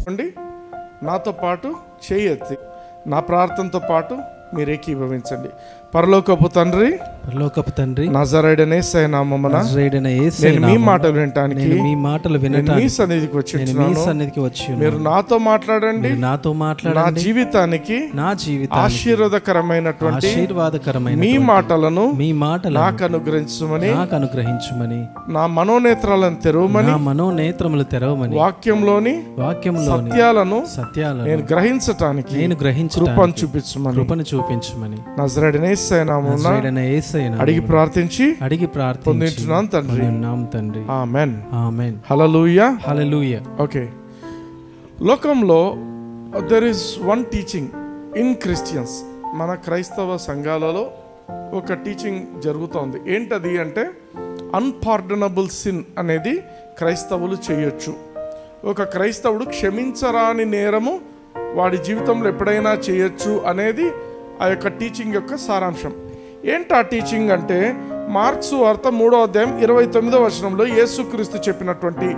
అండి నాతో పాటు చేయెత్తి నా ప్రార్థనతో పాటు మీరు ఏకీభవించండి. పరలోకపు తండ్రి, నజరేయుడైన యేసయ్య నామమున నేను మీ మాటలు వినటానికి మీ సన్నిధికి వచ్చి మీరు నాతో మాట్లాడండి. నా జీవితానికి ఆశీర్వాదకరమైనటువంటి మీ మాటలను నాకు అనుగ్రహించమని నా మనోనేత్రాలను తెరవమని వాక్యంలోని సత్యాలను నేను గ్రహించటానికి కృపను చూపించమని నజరేయుడైన యేసయ్య నామమున అడిగి ప్రార్థించి పొందుచున్నాను తండ్రి. ఆమేన్. హల్లెలూయా. ఓకే, లోకంలో there is one teaching in Christians. మన క్రైస్తవ సంఘాలలో ఒక టీచింగ్ జరుగుతోంది. ఏంటది అంటే అన్పార్డనబుల్ సిన్ అనేది క్రైస్తవులు చేయొచ్చు. ఒక క్రైస్తవుడు క్షమించరాని నేరము వాడి జీవితంలో ఎప్పుడైనా చేయొచ్చు అనేది ఆ యొక్క టీచింగ్ యొక్క సారాంశం. ఏంటి ఆ టీచింగ్ అంటే మార్క్స్ వార్త 3వ అధ్యాయం 29వ వచనంలో యేసుక్రీస్తు చెప్పినటువంటి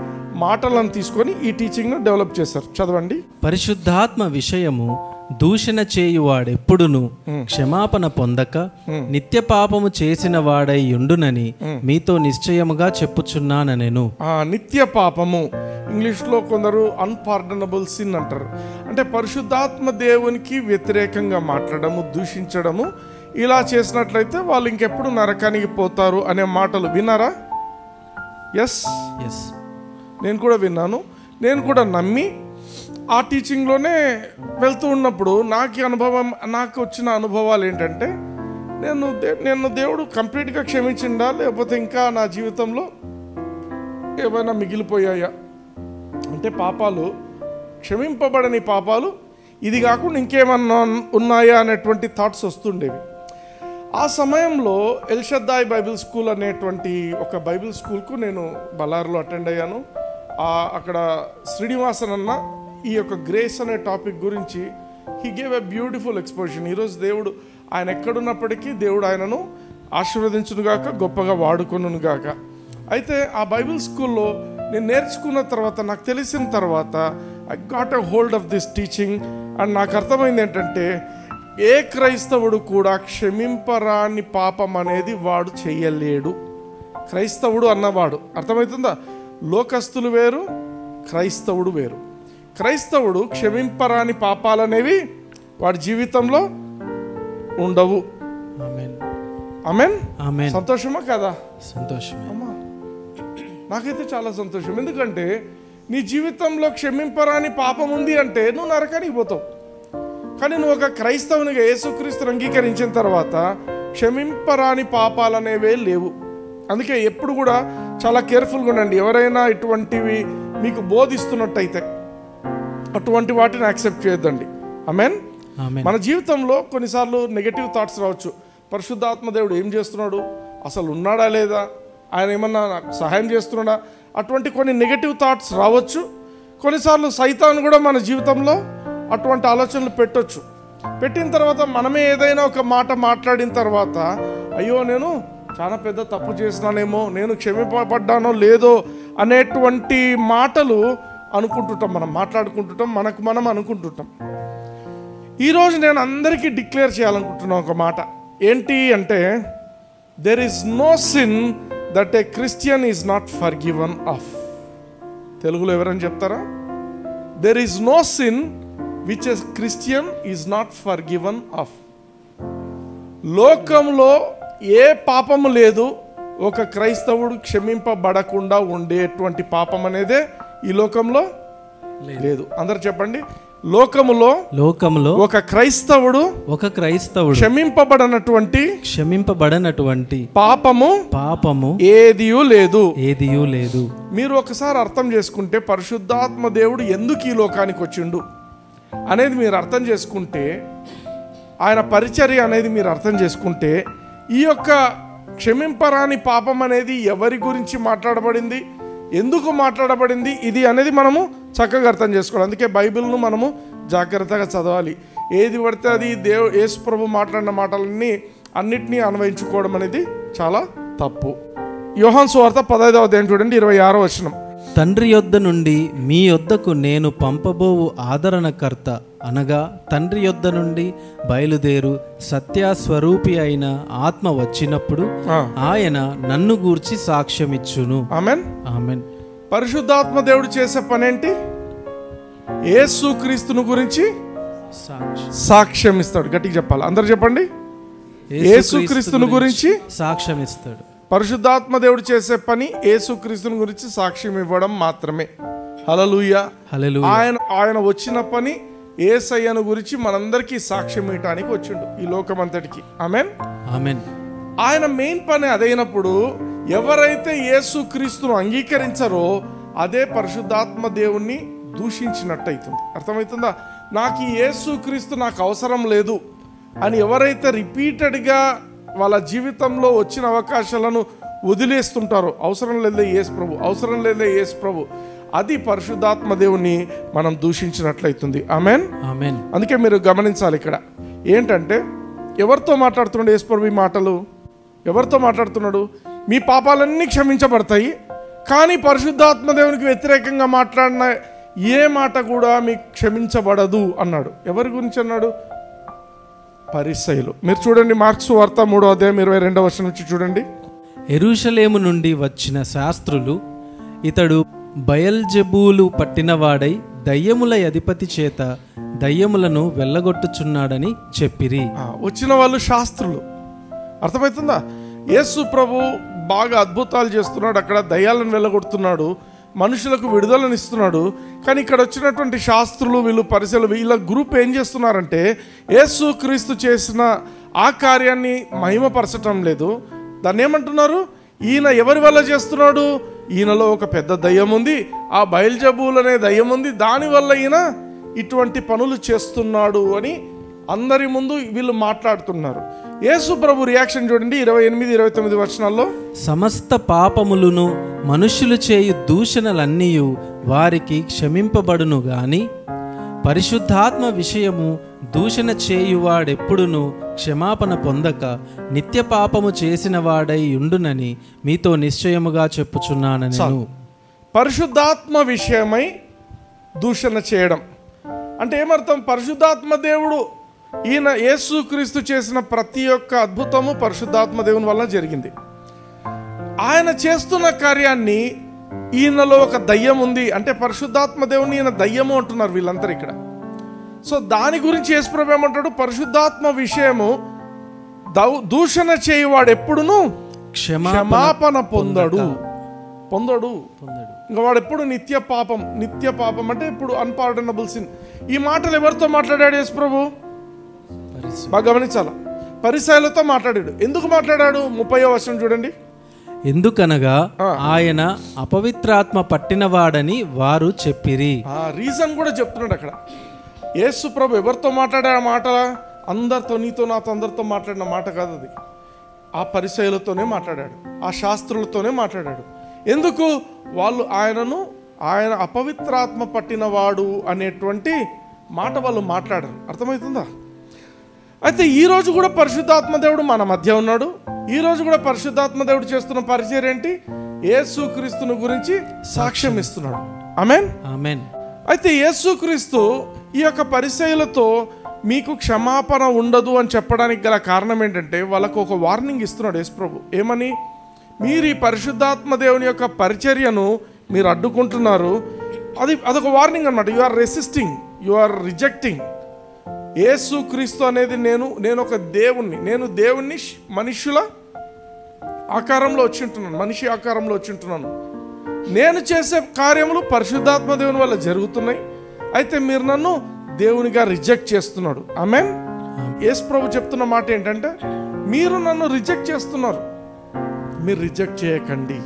మాటలను తీసుకొని ఈ టీచింగ్ డెవలప్ చేశారు. చదవండి. పరిశుద్ధాత్మ విషయము దూషణ చేయువాడెప్పుడును క్షమాపణ పొందక నిత్య పాపము చేసిన వాడై ఉండునని మీతో నిశ్చయముగా చెప్పుచున్నాను నేను. నిత్య పాపము, ఇంగ్లీష్లో కొందరు అన్పార్డనబుల్ సిన్ అంటారు. అంటే పరిశుద్ధాత్మ దేవునికి వ్యతిరేకంగా మాట్లాడము, దూషించడము, ఇలా చేసినట్లయితే వాళ్ళు ఇంకెప్పుడు నరకానికి పోతారు అనే మాటలు విన్నారా? ఎస్, నేను కూడా విన్నాను. నేను కూడా నమ్మి ఆ టీచింగ్లోనే వెళ్తూ ఉన్నప్పుడు నాకు వచ్చిన అనుభవాలు ఏంటంటే నేను దేవుడు కంప్లీట్గా క్షమించిండా, లేకపోతే ఇంకా నా జీవితంలో ఏమైనా మిగిలిపోయాయా అంటే పాపాలు, క్షమింపబడని పాపాలు ఇది కాకుండా ఇంకేమన్నా ఉన్నాయా అనేటువంటి థాట్స్ వస్తుండేవి. ఆ సమయంలో ఎల్షద్దాయ్ బైబిల్ స్కూల్ అనేటువంటి ఒక బైబిల్ స్కూల్కు నేను బళ్ళారిలో అటెండ్ అయ్యాను. అక్కడ శ్రీనివాసన్ అన్న ఈ యొక్క గ్రేస్ అనే టాపిక్ గురించి he gave a beautiful exposition. ఈరోజు దేవుడు ఆయన ఎక్కడున్నప్పటికీ దేవుడు ఆయనను ఆశీర్వదించునుగాక, గొప్పగా వాడుకొనుగాక. అయితే ఆ బైబిల్ స్కూల్లో నేను నేర్చుకున్న తర్వాత, నాకు తెలిసిన తర్వాత I got a hold of this teaching. And నాకు అర్థమైంది ఏంటంటే ఏ క్రైస్తవుడు కూడా క్షమింపరాని పాపం అనేది వాడు చెయ్యలేడు. క్రైస్తవుడు అన్నవాడు, అర్థమవుతుందా? లోకస్తులు వేరు, క్రైస్తవుడు వేరు. క్రైస్తవుడు క్షమింపరాని పాపాలనేవి వాడి జీవితంలో ఉండవు. ఆమేన్. సంతోషమా కదా? సంతోషమే అమ్మా, నాకైతే చాలా సంతోషం. ఎందుకంటే నీ జీవితంలో క్షమింపరాని పాపం ఉంది అంటే నువ్వు నరకానికి పోతావు. కానీ నువ్వు ఒక క్రైస్తవునిగా యేసుక్రీస్తుని అంగీకరించిన తర్వాత క్షమింపరాని పాపాలనేవే లేవు. అందుకే ఎప్పుడు కూడా చాలా కేర్ఫుల్గా ఉండండి. ఎవరైనా ఇటువంటివి మీకు బోధిస్తున్నట్టయితే అటువంటి వాటిని యాక్సెప్ట్ చేయొద్దండి. ఆమేన్. మన జీవితంలో కొన్నిసార్లు నెగటివ్ థాట్స్ రావచ్చు. పరిశుద్ధాత్మ దేవుడు ఏం చేస్తున్నాడు, అసలు ఉన్నాడా లేదా, ఆయన ఏమన్నా సహాయం చేస్తున్నాడా, అటువంటి కొన్ని నెగటివ్ థాట్స్ రావచ్చు. కొన్నిసార్లు సైతాన్ కూడా మన జీవితంలో అటువంటి ఆలోచనలు పెట్టొచ్చు. పెట్టిన తర్వాత మనమే ఏదైనా ఒక మాట మాట్లాడిన తర్వాత అయ్యో నేను చాలా పెద్ద తప్పు చేసినానేమో, నేను క్షమింపబడ్డానో లేదో అనేటువంటి మాటలు అనుకుంటుంటాం, మనం మాట్లాడుకుంటుంటాం, మనకు మనం అనుకుంటుంటాం. ఈరోజు నేను అందరికీ డిక్లేర్ చేయాలనుకుంటున్నాను ఒక మాట. ఏంటి అంటే there is no sin that a Christian is not forgiven of. తెలుగులో ఎవరైనా చెప్తారా? There is no sin which a Christian is not forgiven of. లోకంలో ఏ పాపము లేదు ఒక క్రైస్తవుడు క్షమింపబడకుండా ఉండేటువంటి పాపం అనేదే ఈ లోకంలో లేదు. అందరు చెప్పండి. లోకములో ఒక క్రైస్తవుడు క్షమింపబడనటువంటి పాపము ఏదియూ లేదు. మీరు ఒకసారి అర్థం చేసుకుంటే పరిశుద్ధాత్మ దేవుడు ఎందుకు ఈ లోకానికి వచ్చిండు అనేది మీరు అర్థం చేసుకుంటే, ఆయన పరిచర్య అనేది మీరు అర్థం చేసుకుంటే, ఈ యొక్క క్షమింపరాని పాపం అనేది ఎవరి గురించి మాట్లాడబడింది, ఎందుకు మాట్లాడబడింది, ఇది అనేది మనము చక్కగా అర్థం చేసుకోవాలి. అందుకే బైబిల్ను మనము జాగ్రత్తగా చదవాలి. ఏది పడితే అది యేసు ప్రభు మాట్లాడిన మాటలన్నీ అన్నిటినీ అన్వయించుకోవడం అనేది చాలా తప్పు. యోహాను సువార్త 15వ అధ్యాయం చూడండి, 26వ వచనం. తండ్రి యొద్ద నుండి మీ యొద్దకు నేను పంపబోవు ఆదరణకర్త అనగా తండ్రి యొద్ద నుండి బయలుదేరు సత్యస్వరూపి అయిన ఆత్మ వచ్చినప్పుడు ఆయన నన్ను గూర్చి సాక్ష్యమిచ్చును. ఆమేన్. ఆమేన్. పరిశుద్ధాత్మ దేవుడు చేసే పనేంటి? యేసుక్రీస్తును గురించి సాక్ష్యం ఇస్తాడు. గట్టిగా చెప్పాలి, అందరు చెప్పండి. యేసుక్రీస్తును గురించి సాక్ష్యం ఇస్తాడు. పరిశుద్ధాత్మ దేవుడు చేసే పని యేసుక్రీస్తుని గురించి సాక్ష్యం ఇవ్వడం మాత్రమే. హల్లెలూయా. ఆయన వచ్చిన పని యేసయ్యను గురించి మనందరికీ సాక్ష్యం ఇవ్వడానికి వచ్చిండు ఈ లోకమంతటికి. ఆమేన్. ఆమేన్. ఆయన మెయిన్ పని అదైనప్పుడు ఎవరైతే యేసుక్రీస్తును అంగీకరించారో అదే పరిశుద్ధాత్మ దేవుణ్ణి దూషించినట్టయితుంది. అర్థమవుతుందా? నాకు ఈ యేసుక్రీస్తు నాకు అవసరం లేదు అని ఎవరైతే రిపీటెడ్గా వాళ్ళ జీవితంలో వచ్చిన అవకాశాలను వదిలేస్తుంటారో, అవసరం లేదే యేసు ప్రభు, అవసరం లేదే యేసు ప్రభు, అది పరిశుద్ధాత్మ దేవుని మనం దూషించినట్లయితుంది. ఆమేన్. ఆమేన్. అందుకే మీరు గమనించాలి, ఇక్కడ ఏంటంటే ఎవరితో మాట్లాడుతున్నాడు యేసు ప్రభు? ఈ మాటలు ఎవరితో మాట్లాడుతున్నాడు? మీ పాపాలన్నీ క్షమించబడతాయి, కానీ పరిశుద్ధాత్మ దేవునికి వ్యతిరేకంగా మాట్లాడిన ఏ మాట కూడా మీకు క్షమించబడదు అన్నాడు. ఎవరి గురించి అన్నాడు? పరిసయ్యులు. మీరు చూడండి, మార్క్స్ వార్త 3వ అధ్యాయం 22వ వచనం నుంచి చూడండి. యెరూషలేము నుండి వచ్చిన శాస్త్రులు ఇతడు బయల్జెబూలు పట్టినవాడై దయ్యముల అధిపతి చేత దయ్యములను వెళ్ళగొట్టుచున్నాడని చెప్పిరి. వచ్చిన వాళ్ళు శాస్త్రులు. అర్థమవుతుందా? యేసు ప్రభు బాగా అద్భుతాలు చేస్తున్నాడు, అక్కడ దయ్యాలను వెళ్ళగొడుతున్నాడు, మనుషులకు విడుదలను ఇస్తున్నాడు. కానీ ఇక్కడ వచ్చినటువంటి శాస్త్రులు, వీళ్ళు పరిసయ్యులు, వీళ్ళ గ్రూప్ ఏం చేస్తున్నారంటే యేసు క్రీస్తు చేసిన ఆ కార్యాన్ని మహిమపరచటం లేదు. దాన్ని ఏమంటున్నారు? ఈయన ఎవరి వల్ల చేస్తున్నాడు? ఈయనలో ఒక పెద్ద దయ్యం ఉంది, ఆ బయల్జెబూల్ అనే దయ్యం ఉంది, దానివల్ల ఈయన ఇటువంటి పనులు చేస్తున్నాడు అని అందరి ముందు వీళ్ళు మాట్లాడుతున్నారు. యేసు ప్రభు రియాక్షన్ చూడండి 28, 29 వచనాల్లో. సమస్త పాపములను మనుష్యులు చేయు దూషణలన్నీ వారికి క్షమింపబడును గాని పరిశుద్ధాత్మ విషయము దూషణ చేయువాడెప్పుడును క్షమాపణ పొందక నిత్య పాపము చేసిన వాడై ఉండునని మీతో నిశ్చయముగా చెప్పుచున్నానని. పరిశుద్ధాత్మ విషయమై దూషణ చేయడం అంటే ఏమర్థం? పరిశుద్ధాత్మ దేవుడు, ఈయన యేసుక్రీస్తు చేసిన ప్రతి ఒక్క అద్భుతము పరిశుద్ధాత్మ దేవుని వల్ల జరిగింది. ఆయన చేస్తున్న కార్యాన్ని ఈయనలో ఒక దయ్యం ఉంది అంటే పరిశుద్ధాత్మ దేవుని ఈయన దయ్యము అంటున్నారు వీళ్ళందరూ ఇక్కడ. సో దాని గురించి యేసు ప్రభు ఏమంటాడు? పరిశుద్ధాత్మ విషయము దూషణ చేయవాడు ఎప్పుడును క్షమాపణ పొందడు. ఇంకా వాడు ఎప్పుడు నిత్య పాపం అంటే ఇప్పుడు అన్పార్డనబుల్ సిన్. ఈ మాటలు ఎవరితో మాట్లాడాడు యేసు ప్రభు? బాగా గమనించాల, పరిసయ్యులతో మాట్లాడాడు. ఎందుకు మాట్లాడాడు? 30వ వచనం చూడండి. ఎందుకనగా ఆయన అపవిత్రాత్మ పట్టినవాడని వారు చెప్పిరి. రీజన్ కూడా చెప్తున్నాడు అక్కడ. యేసు ప్రభు ఎవరితో మాట్లాడే మాట? అందరితో, నీతో నాతో అందరితో మాట్లాడిన మాట కాదు అది. ఆ పరిసయ్యులతోనే మాట్లాడాడు, ఆ శాస్త్రులతోనే మాట్లాడాడు. ఎందుకు? వాళ్ళు ఆయన అపవిత్రాత్మ పట్టినవాడు అనేటువంటి మాట వాళ్ళు మాట్లాడారు. అర్థమవుతుందా? అయితే ఈరోజు కూడా పరిశుద్ధాత్మ దేవుడు మన మధ్య ఉన్నాడు. ఈరోజు కూడా పరిశుద్ధాత్మ దేవుడు చేస్తున్న పరిచయం ఏంటి? యేసుక్రీస్తును గురించి సాక్ష్యం ఇస్తున్నాడు. ఆమేన్. ఆమేన్. అయితే యేసుక్రీస్తు ఈ యొక్క పరిసయ్యులతో మీకు క్షమాపణ ఉండదు అని చెప్పడానికి గల కారణం ఏంటంటే వాళ్ళకు ఒక వార్నింగ్ ఇస్తున్నాడు యేసు ప్రభు. ఏమని? మీరు ఈ పరిశుద్ధాత్మ దేవుని యొక్క పరిచర్యను మీరు అడ్డుకుంటున్నారు. అదొక వార్నింగ్ అనమాట. You are resisting, you are rejecting. యేసుక్రీస్తు అనేది నేను ఒక దేవుణ్ణి, నేను దేవుణ్ణి మనుషుల ఆకారంలో వచ్చి ఉంటున్నాను, మనిషి ఆకారంలో వచ్చి ఉంటున్నాను. నేను చేసే కార్యములు పరిశుద్ధాత్మ దేవుని వల్ల జరుగుతున్నాయి. అయితే మీరు నన్ను దేవునిగా రిజెక్ట్ చేస్తున్నాడు. ఆమేన్. యేసు ప్రభు చెప్తున్న మాట ఏంటంటే మీరు నన్ను రిజెక్ట్ చేస్తున్నారు, మీరు రిజెక్ట్ చేయకండి.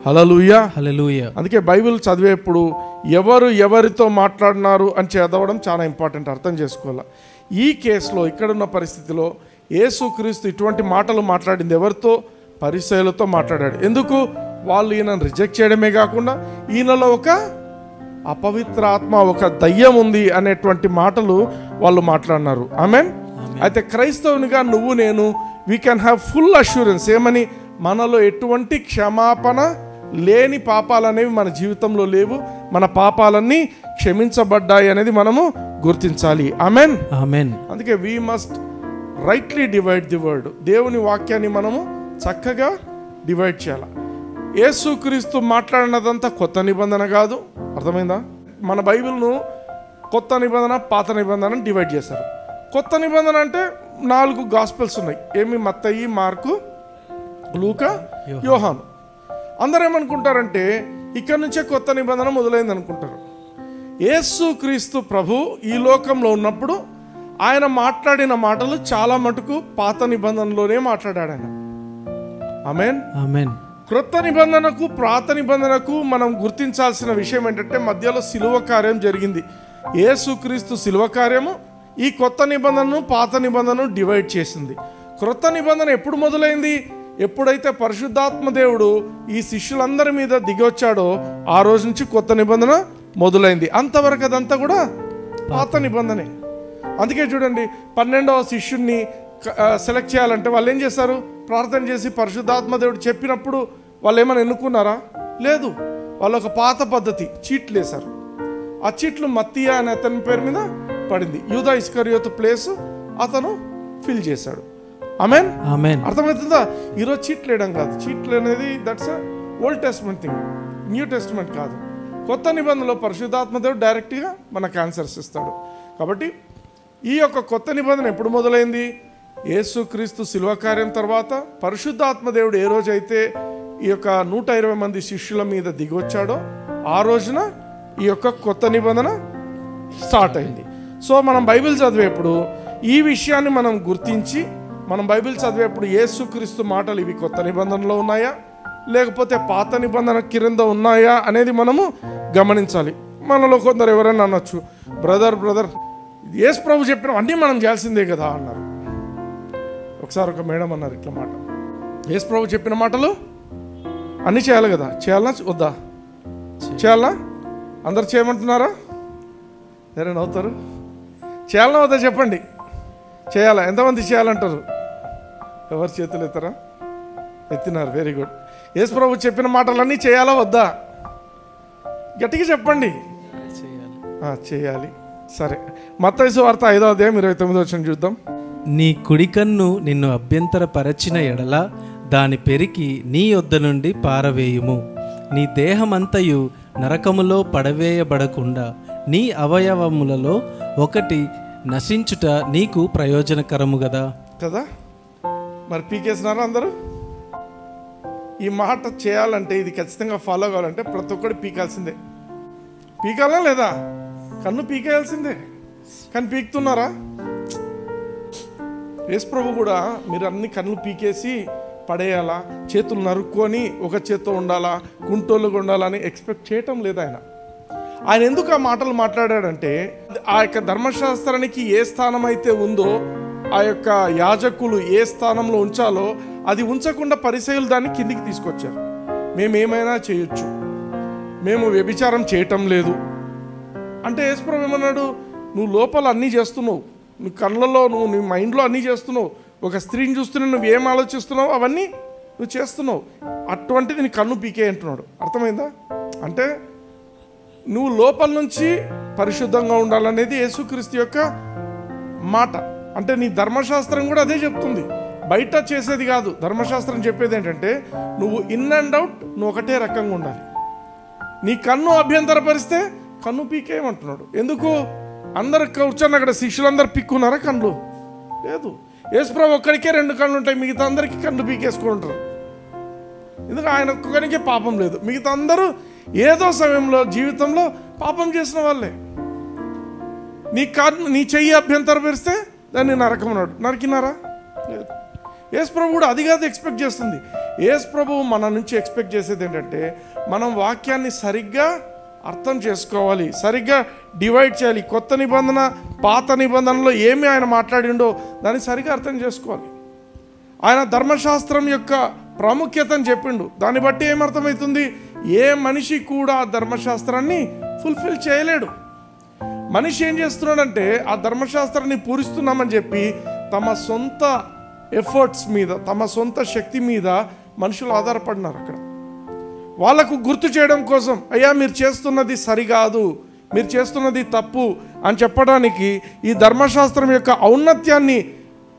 హల్లెలూయా. హల్లెలూయా. అందుకే బైబిల్ చదివేప్పుడు ఎవరితో మాట్లాడినారు అని చదవడం చాలా ఇంపార్టెంట్, అర్థం చేసుకోవాలి. ఈ కేసులో ఇక్కడున్న పరిస్థితిలో యేసుక్రీస్తు ఇటువంటి మాటలు మాట్లాడింది ఎవరితో? పరిసయ్యులతో మాట్లాడాడు. ఎందుకు? వాళ్ళు ఈయనను రిజెక్ట్ చేయడమే కాకుండా ఈయనలో ఒక అపవిత్ర ఆత్మ, ఒక దయ్యం ఉంది అనేటువంటి మాటలు వాళ్ళు మాట్లాడినారు. ఆమేన్. అయితే క్రైస్తవునిగా నేను we can have full assurance. ఏమని? మనలో ఎటువంటి క్షమాపణ లేని పాపాలు అనేవి మన జీవితంలో లేవు. మన పాపాలన్నీ క్షమించబడ్డాయి అనేది మనము గుర్తించాలి. ఆమెన్, ఆమెన్. అందుకే we must rightly divide the word. దేవుని వాక్యాన్ని మనము చక్కగా డివైడ్ చేయాలి. యేసుక్రీస్తు మాట్లాడినదంతా కొత్త నిబంధన కాదు. అర్థమైందా? మన బైబిల్ను కొత్త నిబంధన, పాత నిబంధన డివైడ్ చేశారు. కొత్త నిబంధన అంటే 4 గాస్పెల్స్ ఉన్నాయి. ఏమి? మత్తయి, మార్కు, లూకా, యోహాను. అందరూ ఏమనుకుంటారంటే ఇక్కడ నుంచే కొత్త నిబంధన మొదలైంది అనుకుంటారు. యేసుక్రీస్తు ప్రభు ఈ లోకంలో ఉన్నప్పుడు ఆయన మాట్లాడిన మాటలు చాలా మటుకు పాత నిబంధనలోనే మాట్లాడాడు ఆయన. ఆమేన్, ఆమేన్. క్రొత్త నిబంధనకు పాత నిబంధనకు మనం గుర్తించాల్సిన విషయం ఏంటంటే మధ్యలో శిలువ కార్యం జరిగింది. యేసుక్రీస్తు శిలువ కార్యము ఈ కొత్త నిబంధనను, పాత నిబంధనను డివైడ్ చేసింది. క్రొత్త నిబంధన ఎప్పుడు మొదలైంది? ఎప్పుడైతే పరిశుద్ధాత్మ దేవుడు ఈ శిష్యులందరి మీద దిగొచ్చాడో ఆ రోజు నుంచి కొత్త నిబంధన మొదలైంది. అంతవరకు అదంతా కూడా పాత నిబంధనే. అందుకే చూడండి, 12వ శిష్యుణ్ణి సెలెక్ట్ చేయాలంటే వాళ్ళు ఏం చేశారు? ప్రార్థన చేసి పరిశుద్ధాత్మ దేవుడు చెప్పినప్పుడు వాళ్ళు ఏమైనా ఎన్నుకున్నారా? లేదు. వాళ్ళు ఒక పాత పద్ధతి, చీట్లు వేశారు. ఆ చీట్లు మత్తీయ అనే అతని పేరు మీద పడింది. యూదా ఇస్కరియోతు ప్లేస్ అతను ఫిల్ చేశాడు. ఆమేన్, ఆమేన్. అర్థమవుతుందా? ఈరోజు చీట్లు వేయడం కాదు. చీట్లు అనేది that's old testament thing, new testament కాదు. కొత్త నిబంధనలో పరిశుద్ధాత్మ దేవుడు డైరెక్ట్గా మనకు ఆన్సర్స్ ఇస్తాడు. కాబట్టి ఈ యొక్క కొత్త నిబంధన ఎప్పుడు మొదలైంది? యేసుక్రీస్తు శిలువ కార్యం తర్వాత పరిశుద్ధాత్మ దేవుడు ఏ రోజైతే ఈ యొక్క 120 మంది శిష్యుల మీద దిగొచ్చాడో ఆ రోజున ఈ యొక్క కొత్త నిబంధన స్టార్ట్ అయింది. సో మనం బైబిల్ చదివేప్పుడు ఈ విషయాన్ని మనం గుర్తించి, మనం బైబిల్ చదివేప్పుడు యేసుక్రీస్తు మాటలు ఇవి కొత్త నిబంధనలో ఉన్నాయా లేకపోతే పాత నిబంధన కింద ఉన్నాయా అనేది మనము గమనించాలి. మనలో కొందరు ఎవరైనా అనొచ్చు, బ్రదర్ యేసు ప్రభు చెప్పిన అన్నీ మనం చేయాల్సిందే కదా అన్నారు. ఒకసారి ఒక మేడం అన్నారు ఇట్లా మాట, యేసు ప్రభు చెప్పిన మాటలు అన్నీ చేయాలి కదా, చేయాలనా వద్దా? చేయాలనా? అందరు చేయమంటున్నారా? ఎవరైనా అవుతారు? చేయాలనా వద్దా చెప్పండి. చేయాలా? ఎంతమంది చేయాలంటారు? ఎవరు చేతులు ఎత్తారా? ఎత్తినారు. Very good. యేసు ప్రభు చెప్పిన మాటలన్నీ చేయాలా వద్దా? గట్టిగా చెప్పండి. చేయాలి. సరే, మత్తయి సువార్త 5వ అధ్యాయం 29వ వచనం చూద్దాం. నీ కుడికన్ను నిన్ను అభ్యంతరపరచిన ఎడల దాని పెరికి నీ యొద్ద నుండి పారవేయుము. నీ దేహమంతయు నరకములో పడవేయబడకుండా నీ అవయవములలో ఒకటి నశించుట నీకు ప్రయోజనకరము కదా. మరి పీకేసినారా అందరూ? ఈ మాట చేయాలంటే, ఇది ఖచ్చితంగా ఫాలో కావాలంటే ప్రతి ఒక్కటి పీకాల్సిందే. పీకాలా లేదా? కన్ను పీకేయాల్సిందే. కానీ పీకుతున్నారా? యేసు ప్రభు కూడా మీరు అన్ని కన్నులు పీకేసి పడేయాలా, చేతులు నరుక్కొని ఒక చేత్తో ఉండాలా, కుంటోళ్ళుగా ఉండాలని ఎక్స్పెక్ట్ చేయటం లేదు ఆయన. ఆయన ఎందుకు ఆ మాటలు మాట్లాడాడంటే ఆ యొక్క ధర్మశాస్త్రానికి ఏ స్థానం అయితే ఉందో, ఆ యొక్క యాజకులు ఏ స్థానంలో ఉంచాలో అది ఉంచకుండా పరిసయ్యులు దాన్ని కిందికి తీసుకొచ్చారు. మేమేమైనా చేయొచ్చు, మేము వ్యభిచారం చేయటం లేదు అంటే యేసు ప్రభు ఏమన్నాడు? నువ్వు లోపల అన్నీ చేస్తున్నావు, నీ కళ్ళలో నువ్వు నీ మైండ్లో అన్నీ చేస్తున్నావు, ఒక స్త్రీని చూస్తున్నా నువ్వు ఏం ఆలోచిస్తున్నావు అవన్నీ నువ్వు చేస్తున్నావు, అటువంటిది నీ కన్ను పీకే అంటున్నాడు. అర్థమైందా? అంటే నువ్వు లోపల నుంచి పరిశుద్ధంగా ఉండాలనేది యేసుక్రీస్తు యొక్క మాట. అంటే నీ ధర్మశాస్త్రం కూడా అదే చెప్తుంది, బయట చేసేది కాదు. ధర్మశాస్త్రం చెప్పేది ఏంటంటే నువ్వు ఇన్ అండ్ అవుట్ నువ్వు ఒకటే రకంగా ఉండాలి. నీ కన్ను అభ్యంతరపరిస్తే కన్ను పీకేయమంటున్నాడు. ఎందుకు? అందరు కూర్చొని అక్కడ శిష్యులందరూ పిక్కున్నారా కళ్ళు? లేదు. యేసుప్రభు ఒక్కడికే 2 కళ్ళు ఉంటాయి, మిగతా అందరికీ కళ్ళు పీకేసుకుంటారు. ఎందుకు? ఆయన ఒక్కడికే పాపం లేదు, మిగతా అందరూ ఏదో సమయంలో జీవితంలో పాపం చేసిన వాళ్ళే. నీ చెయ్యి అభ్యంతరపరిస్తే దాన్ని నరకమన్నాడు, నరికినారా? లేదు. యేసు ప్రభు కూడా అది కాదు ఎక్స్పెక్ట్ చేస్తుంది. యేసు ప్రభు మన నుంచి ఎక్స్పెక్ట్ చేసేది ఏంటంటే మనం వాక్యాన్ని సరిగ్గా అర్థం చేసుకోవాలి, సరిగ్గా డివైడ్ చేయాలి. కొత్త నిబంధన పాత నిబంధనలో ఏమి ఆయన మాట్లాడిండో దాన్ని సరిగ్గా అర్థం చేసుకోవాలి. ఆయన ధర్మశాస్త్రం యొక్క ప్రాముఖ్యతను చెప్పిండు. దాన్ని బట్టి ఏమర్థమవుతుంది? ఏ మనిషి కూడా ఆ ధర్మశాస్త్రాన్ని ఫుల్ఫిల్ చేయలేడు. మనిషి ఏం చేస్తున్నాడంటే ఆ ధర్మశాస్త్రాన్ని పూరిస్తున్నామని చెప్పి తమ సొంత ఎఫర్ట్స్ మీద, తమ సొంత శక్తి మీద మనుషులు ఆధారపడినారు. అక్కడ వాళ్ళకు గుర్తు చేయడం కోసం, అయ్యా మీరు చేస్తున్నది సరికాదు, మీరు చేస్తున్నది తప్పు అని చెప్పడానికి, ఈ ధర్మశాస్త్రం యొక్క ఔన్నత్యాన్ని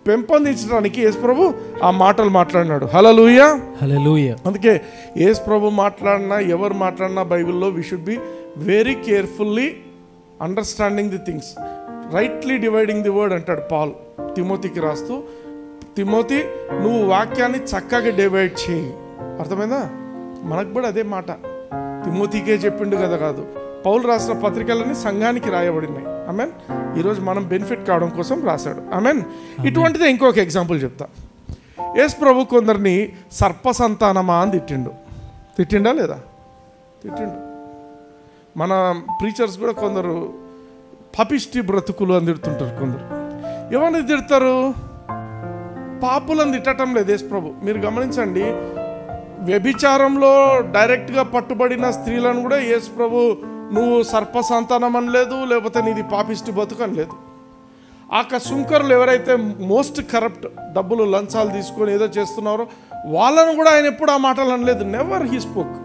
పెంపొందించడానికి యేసు ప్రభు ఆ మాటలు మాట్లాడినాడు. హల్లెలూయా, హల్లెలూయా. అందుకే యేసు ప్రభు మాట్లాడినా, ఎవరు మాట్లాడినా బైబిల్లో we should be very carefully understanding the things, rightly dividing the word అంటాడు పాల్ తిమోతికి రాస్తూ. తిమోతి, నువ్వు వాక్యాన్ని చక్కగా డివైడ్ చేయి. అర్థమైందా? మనకు కూడా అదే మాట తిమోతికే చెప్పిండు కదా కాదు, పౌలు రాసిన పత్రికలన్నీ సంఘానికి రాయబడినాయి. ఆమెన్. ఈరోజు మనం బెనిఫిట్ కావడం కోసం రాశాడు. ఆమెన్. ఇటువంటిదే ఇంకొక ఎగ్జాంపుల్ చెప్తా. యేసు ప్రభు కొందరిని సర్ప సంతానమా అని తిట్టిండా లేదా? తిట్టిండు. మన ప్రీచర్స్ కూడా కొందరు పపిష్టి బ్రతుకులు అని తిడుతుంటారు. కొందరు ఎవరిని తిడతారు? పాపులను తిట్టడం లేదు యేసు ప్రభు. మీరు గమనించండి, వ్యభిచారంలో డైరెక్ట్గా పట్టుబడిన స్త్రీలను కూడా యేసు ప్రభు నువ్వు సర్ప సంతానం అని లేదు, లేకపోతే నీది పాపిష్టి బతుకు అని లేదు. ఆ సుంకరులు ఎవరైతే మోస్ట్ కరప్ట్, డబ్బులు లంచాలు తీసుకొని ఏదో చేస్తున్నారో వాళ్ళను కూడా ఆయన ఎప్పుడు ఆ మాటలు అనలేదు. Never he spoke.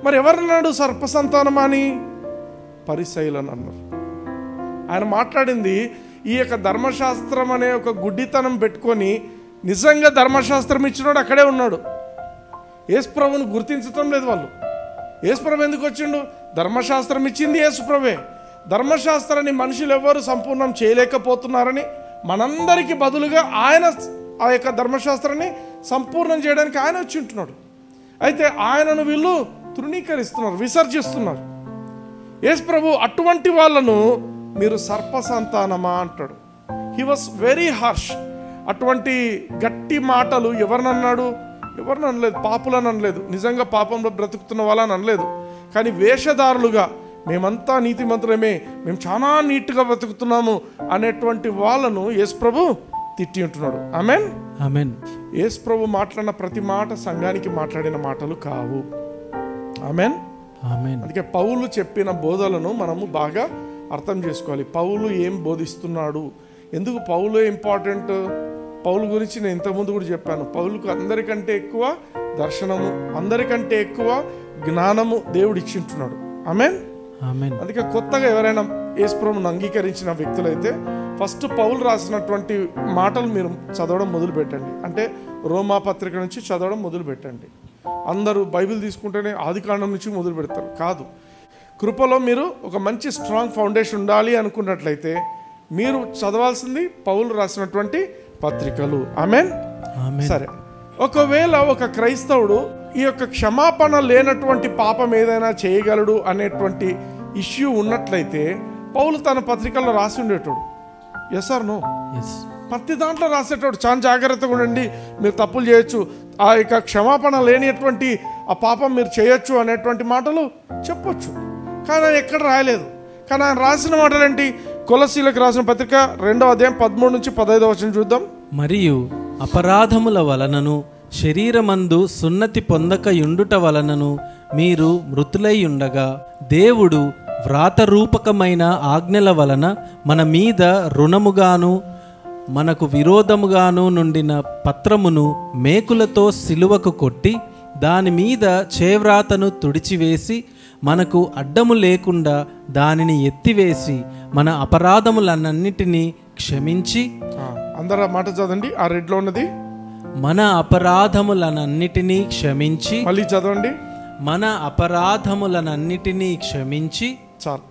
మరి ఎవరన్నాడు సర్ప సంతానం అని? పరిసయ్యులను అన్నారు. ఆయన మాట్లాడింది ఈ యొక్క ధర్మశాస్త్రం అనే ఒక గుడ్డితనం పెట్టుకొని, నిజంగా ధర్మశాస్త్రం ఇచ్చినాడు అక్కడే ఉన్నాడు. యేసుప్రభుని గుర్తించటం లేదు వాళ్ళు. యేసుప్రభు ఎందుకు వచ్చిండు? ధర్మశాస్త్రం ఇచ్చింది యేసుప్రభే. ధర్మశాస్త్రాన్ని మనుషులు ఎవరు సంపూర్ణం చేయలేకపోతున్నారని మనందరికీ బదులుగా ఆయన ఆ యొక్క ధర్మశాస్త్రాన్ని సంపూర్ణం చేయడానికి ఆయన వచ్చి ఉంటున్నాడు. అయితే ఆయనను వీళ్ళు తృణీకరిస్తున్నారు, విసర్జిస్తున్నారు. యేసుప్రభు అటువంటి వాళ్ళను మీరు సర్ప సంతానమా అంటాడు. He was very harsh. అటువంటి గట్టి మాటలు ఎవరినన్నాడు? ఎవరిని అనలేదు, పాపులను అనలేదు, నిజంగా పాపంలో బ్రతుకుతున్న వాళ్ళని అనలేదు. కానీ వేషధారులుగా మేమంతా నీతిమంతులమే, మేము చాలా నీట్గా బ్రతుకుతున్నాము అనేటువంటి వాళ్ళను యేసు ప్రభు తిట్టి ఉంటున్నాడు. Amen, amen. యేసు ప్రభు మాట్లాడిన ప్రతి మాట సంఘానికి మాట్లాడిన మాటలు కావు. ఆమెన్, ఆమెన్. అందుకే పౌలు చెప్పిన బోధలను మనము బాగా అర్థం చేసుకోవాలి. పౌలు ఏం బోధిస్తున్నాడు, ఎందుకు పౌలు ఇంపార్టెంట్? పౌలు గురించి నేను ఇంతకుముందు కూడా చెప్పాను. పౌలుకు అందరికంటే ఎక్కువ దర్శనము, అందరికంటే ఎక్కువ జ్ఞానము దేవుడు ఇచ్చింటున్నాడు. ఆమెన్, ఆమెన్. అందుకే కొత్తగా ఎవరైనా యేసు ప్రభువును అంగీకరించిన వ్యక్తులైతే ఫస్ట్ పౌలు రాసినటువంటి మాటలు మీరు చదవడం మొదలు పెట్టండి. అంటే రోమా పత్రిక నుంచి చదవడం మొదలు పెట్టండి. అందరూ బైబిల్ తీసుకుంటేనే ఆదికాండం నుంచి మొదలు పెడతారు. కాదు, కృపలో మీరు ఒక మంచి స్ట్రాంగ్ ఫౌండేషన్ ఉండాలి అనుకున్నట్లయితే మీరు చదవాల్సింది పౌలు రాసినటువంటి పత్రికలు. ఆమెన్, సరే. ఒకవేళ ఒక క్రైస్తవుడు ఈ యొక్క క్షమాపణ లేనటువంటి పాపం ఏదైనా చేయగలడు అనేటువంటి ఇష్యూ ఉన్నట్లయితే పౌలు తన పత్రికల్లో రాసి ఉండేటోడు. Yes are no? ప్రతి దాంట్లో రాసేటోడు. చాలా జాగ్రత్తగా ఉండండి, మీరు తప్పులు చేయొచ్చు, ఆ యొక్క క్షమాపణ లేనిటువంటి ఆ పాపం మీరు చేయొచ్చు అనేటువంటి మాటలు చెప్పొచ్చు. కానీ ఆయన ఎక్కడ రాయలేదు. కానీ ఆయన రాసిన మాటలు ఏంటి? కొలసీలకు రాసిన పత్రిక 2వ అధ్యాయం 13 నుంచి 15వ వచనం చూద్దాం. మరియు అపరాధముల వలనను శరీరమందు సున్నతి పొందక యుండుట వలనను మీరు మృతులై ఉండగా దేవుడు వ్రాతరూపకమైన ఆజ్ఞల వలన మన మీద రుణముగాను మనకు విరోధముగాను నుండిన పత్రమును మేకులతో సిలువకు కొట్టి దాని మీద చేవ్రాతను తుడిచివేసి మనకు అడ్డము లేకుండా దానిని ఎత్తివేసి మన అపరాధములన్నిటినీ క్షమించి, అందరూ మాట చదవండి, ఆ రెడ్లో ఉన్నది, మన అపరాధములనన్నిటినీ క్షమించి. మళ్ళీ చదవండి, మన అపరాధములనన్నిటినీ క్షమించి. చాలు,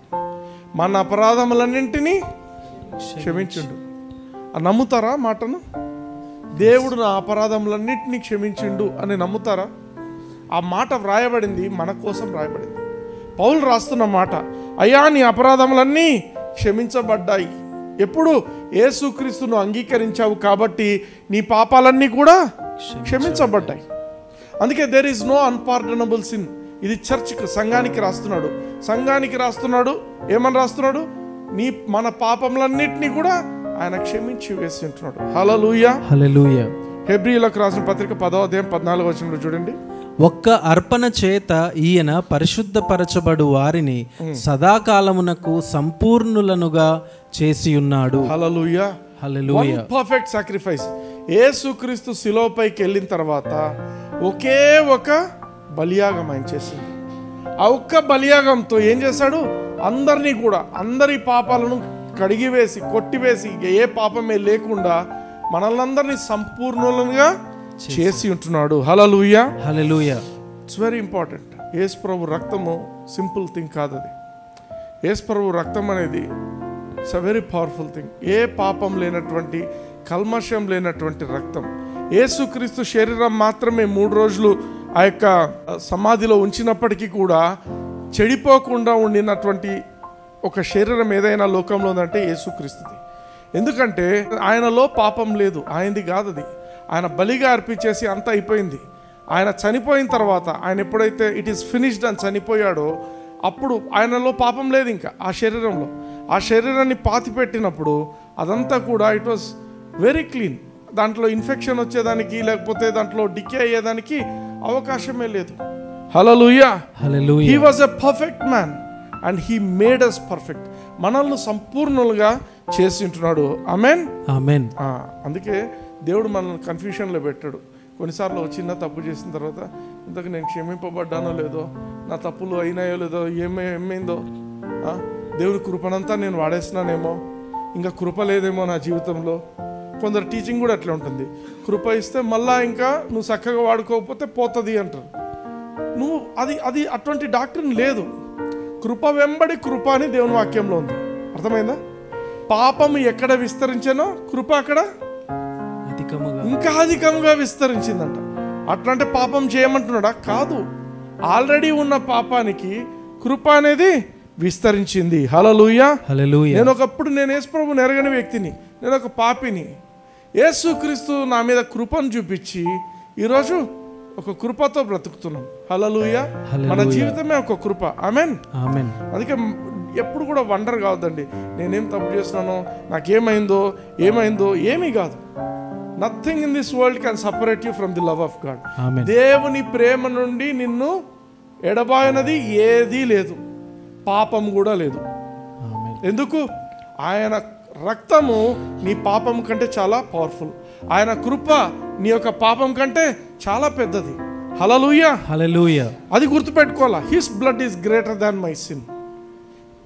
మన అపరాధములన్నింటినీ క్షమించిండు. నమ్ముతారా మాటను? దేవుడు నా అపరాధములన్నింటినీ క్షమించిండు అని నమ్ముతారా? ఆ మాట వ్రాయబడింది, మన కోసం వ్రాయబడింది. పౌలు రాస్తున్న మాట, అయ్యా నీ అపరాధములన్నీ క్షమించబడ్డాయి. ఎప్పుడు? యేసుక్రీస్తును అంగీకరించావు కాబట్టి నీ పాపాలన్నీ కూడా క్షమించబడ్డాయి. అందుకే there is no unpardonable sin. ఇది చర్చ్కి, సంఘానికి రాస్తున్నాడు. సంఘానికి రాస్తున్నాడు, ఏమని రాస్తున్నాడు? మన పాపములన్నిటినీ కూడా ఆయన క్షమించి వేసి ఉంటున్నాడు. హల్లెలూయా, హల్లెలూయా. హెబ్రీయులకు రాసిన పత్రిక 10వ అధ్యాయం 14వ వచనంలో చూడండి. ఒక్క అర్పణ చేత ఈయన పరిశుద్ధపరచబడు వారిని సదాకాలమునకు సంపూర్ణులనుగా చేసి ఉన్నాడు. హల్లెలూయా, హల్లెలూయా. Perfect sacrifice. యేసుక్రీస్తు శిలువపైకి వెళ్ళిన తర్వాత ఒకే ఒక బలియాగం ఆయన చేసింది. ఆ ఒక్క బలియాగంతో ఏం చేశాడు? అందరినీ కూడా, అందరి పాపాలను కడిగివేసి కొట్టివేసి ఏ పాపమే లేకుండా మనల్నందరినీ సంపూర్ణులుగా చేసి ఉంటున్నాడు. హల్లెలూయా, హల్లెలూయా. It's very important. యేసు ప్రభు రక్తము సింపుల్ థింగ్ కాదు. అది యేసు ప్రభు రక్తం అనేది it's a very powerful thing. ఏ పాపం లేనటువంటి, కల్మషం లేనటువంటి రక్తం. యేసుక్రీస్తు శరీరం మాత్రమే 3 రోజులు ఆ యొక్క సమాధిలో ఉంచినప్పటికీ కూడా చెడిపోకుండా ఉండినటువంటి ఒక శరీరం ఏదైనా లోకంలో ఉందంటే యేసుక్రీస్తుది. ఎందుకంటే ఆయనలో పాపం లేదు, ఆయనది కాదు అది. ఆయన బలిగా అర్పించేసి అంతా అయిపోయింది. ఆయన చనిపోయిన తర్వాత, ఆయన ఎప్పుడైతే ఇట్ ఈస్ ఫినిష్డ్ అని చనిపోయాడో అప్పుడు ఆయనలో పాపం లేదు ఇంకా ఆ శరీరంలో. ఆ శరీరాన్ని పాతిపెట్టినప్పుడు అదంతా కూడా ఇట్ వాజ్ వెరీ క్లీన్. దాంట్లో ఇన్ఫెక్షన్ వచ్చేదానికి లేకపోతే దాంట్లో డికే అయ్యేదానికి అవకాశమే లేదు. హల్లెలూయా, హల్లెలూయా. He was a perfect man and he made us perfect. మనల్ని సంపూర్ణులుగా చేసి ఉంటున్నాడు. ఆమేన్, ఆమేన్. అందుకే దేవుడు మనల్ని కన్ఫ్యూషన్లో పెట్టాడు. కొన్నిసార్లు చిన్న తప్పు చేసిన తర్వాత ఇంతకు నేను క్షమింపబడ్డానో లేదో, నా తప్పులు అయినాయో లేదో, ఏమైందో, దేవుడి కృపనంతా నేను వాడేస్తున్నానేమో, ఇంకా కృప లేదేమో నా జీవితంలో. కొందరు టీచింగ్ కూడా అట్లా ఉంటుంది. కృప ఇస్తే మళ్ళా ఇంకా నువ్వు చక్కగా వాడుకోకపోతే పోతుంది అంటారు. నువ్వు అది అటువంటి డాక్టరీన్ లేదు. కృప వెంబడి కృప అని దేవుని వాక్యంలో ఉంది. అర్థమైందా? పాపము ఎక్కడ విస్తరించానో కృప అక్కడ ఇంకా అధికముగా విస్తరించిందంట. అట్లాంటి పాపం చేయమంటున్నాడా? కాదు. ఆల్రెడీ ఉన్న పాపానికి కృప అనేది విస్తరించింది. హల్లెలూయా, హల్లెలూయా. నేను యేసు ప్రభువుని ఎరగని వ్యక్తిని, నేను ఒక పాపిని. యేసుక్రీస్తు నా మీద కృపను చూపించి ఈరోజు ఒక కృపతో బ్రతుకుతున్నాం. హల్లెలూయా. మన జీవితమే ఒక కృప. ఆమేన్, ఆమేన్. అందుకే ఎప్పుడు కూడా వండర్ కావద్దండి, నేనేం తప్పు చేస్తున్నానో, నాకేమైందో ఏమీ కాదు. Nothing in this world can separate you from the love of God. దేవుని ప్రేమ నుండి నిన్ను ఎడబాయనది ఏదీ లేదు, పాపం కూడా లేదు. ఎందుకు? ఆయన రక్తము నీ పాపం కంటే చాలా పవర్ఫుల్. ఆయన కృప నీ యొక్క పాపం కంటే చాలా పెద్దది. హల్లెలూయా, హల్లెలూయా. అది గుర్తుపెట్టుకోవాలా. His blood is greater than my sin.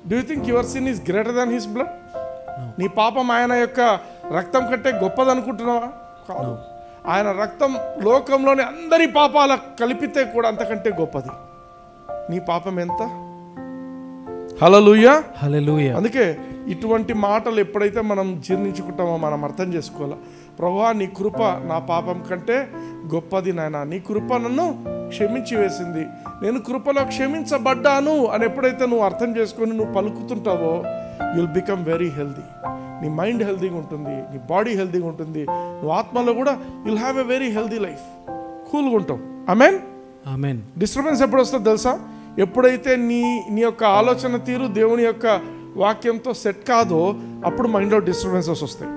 Do you think your sin is greater than his blood? నీ పాపం ఆయన యొక్క రక్తం కంటే గొప్పది అనుకుంటున్నావా? కాదు. ఆయన రక్తం లోకంలోని అందరి పాపాల కలిపితే కూడా అంతకంటే గొప్పది. నీ పాపం ఎంత? హల్లెలూయా, హల్లెలూయా. అందుకే ఇటువంటి మాటలు ఎప్పుడైతే మనం జీర్ణించుకుంటామో మనం అర్థం చేసుకోవాలా. ప్రభువా, నీ కృప నా పాపం కంటే గొప్పది నాయనా. నీ కృప నన్ను క్షమించి వేసింది, నేను కృపలో క్షమించబడ్డాను అని ఎప్పుడైతే నువ్వు అర్థం చేసుకొని నువ్వు పలుకుతుంటావో యుల్ బికమ్ వెరీ హెల్దీ. నీ మైండ్ హెల్దీగా ఉంటుంది, నీ బాడీ హెల్దీగా ఉంటుంది, నువ్వు ఆత్మలో కూడా you'll have a very healthy life. కూల్గా ఉంటాం. ఆమేన్, ఆమేన్. డిస్టర్బెన్స్ ఎప్పుడు వస్తుందో తెలుసా? ఎప్పుడైతే నీ యొక్క ఆలోచన తీరు దేవుని యొక్క వాక్యంతో సెట్ కాదో అప్పుడు మైండ్లో డిస్టర్బెన్సెస్ వస్తాయి.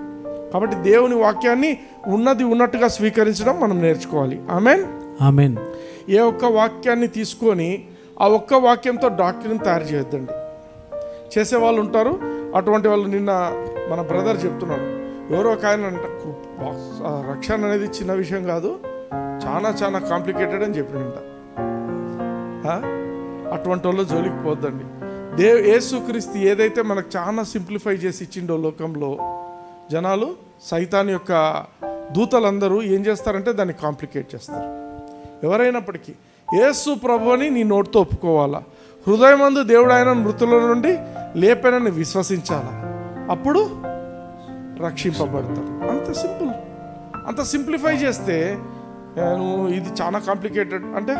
కాబట్టి దేవుని వాక్యాన్ని ఉన్నది ఉన్నట్టుగా స్వీకరించడం మనం నేర్చుకోవాలి. ఆమేన్, ఆమేన్. ఏ ఒక్క వాక్యాన్ని తీసుకొని ఆ ఒక్క వాక్యంతో డాక్టరీని తయారు చేయొద్దండి. చేసేవాళ్ళు ఉంటారు. అటువంటి వాళ్ళు నిన్న మన బ్రదర్ చెప్తున్నాడు, ఎవరో ఒక ఆయన అంట రక్షణ అనేది చిన్న విషయం కాదు, చాలా చాలా కాంప్లికేటెడ్ అని చెప్పినంట. అటువంటి వాళ్ళు జోలికి పోద్దండి. యేసుక్రీస్తు ఏదైతే మనకు చాలా సింప్లిఫై చేసి ఇచ్చిండో లోకంలో, జనాలు సైతాన్ యొక్క దూతలందరూ ఏం చేస్తారంటే దాన్ని కాంప్లికేట్ చేస్తారు. ఎవరైనప్పటికీ యేసు ప్రభువుని నీ నోటితో ఒప్పుకోవాలా, హృదయమందు దేవుడు ఆయన మృతుల నుండి లేపనని విశ్వసించాలా, అప్పుడు రక్షింపబడతారు. అంత సింపుల్. అంత సింప్లిఫై చేస్తే నువ్వు ఇది చాలా కాంప్లికేటెడ్ అంటే.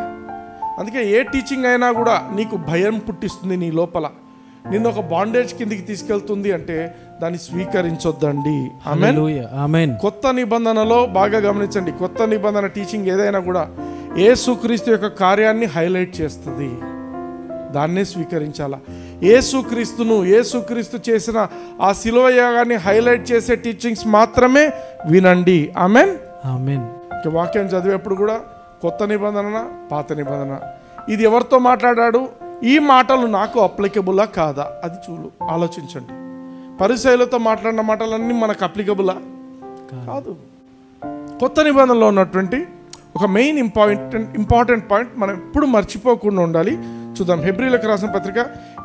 అందుకే ఏ టీచింగ్ అయినా కూడా నీకు భయం పుట్టిస్తుంది నీ లోపల, నిన్ను ఒక బాండేజ్ కిందికి తీసుకెళ్తుంది అంటే దాన్ని స్వీకరించొద్దండి. ఆమేన్, ఆమేన్. కొత్త నిబంధనలో బాగా గమనించండి, కొత్త నిబంధన టీచింగ్ ఏదైనా కూడా యేసుక్రీస్తు యొక్క కార్యాన్ని హైలైట్ చేస్తుంది, దాన్నే స్వీకరించాలా. యేసుక్రీస్తు చేసిన ఆ శిలువ యాగాన్ని హైలైట్ చేసే టీచింగ్స్ మాత్రమే వినండి. ఆమేన్, ఆమేన్. వాక్యం చదివేప్పుడు కూడా కొత్త నిబంధన, పాత నిబంధన, ఇది ఎవరితో మాట్లాడాడు, ఈ మాటలు నాకు అప్లికబులా కాదా, అది ఆలోచించండి. పరిసయ్యులతో మాట్లాడిన మాటలన్నీ మనకు అప్లికబులా? కాదు. కొత్త నిబంధనలో ఉన్నటువంటి ఒక మెయిన్ ఇంపార్టెంట్ పాయింట్ మనం ఎప్పుడు మర్చిపోకుండా ఉండాలి. చూద్దాం. హెబ్రీలకు రాసిన పత్రిక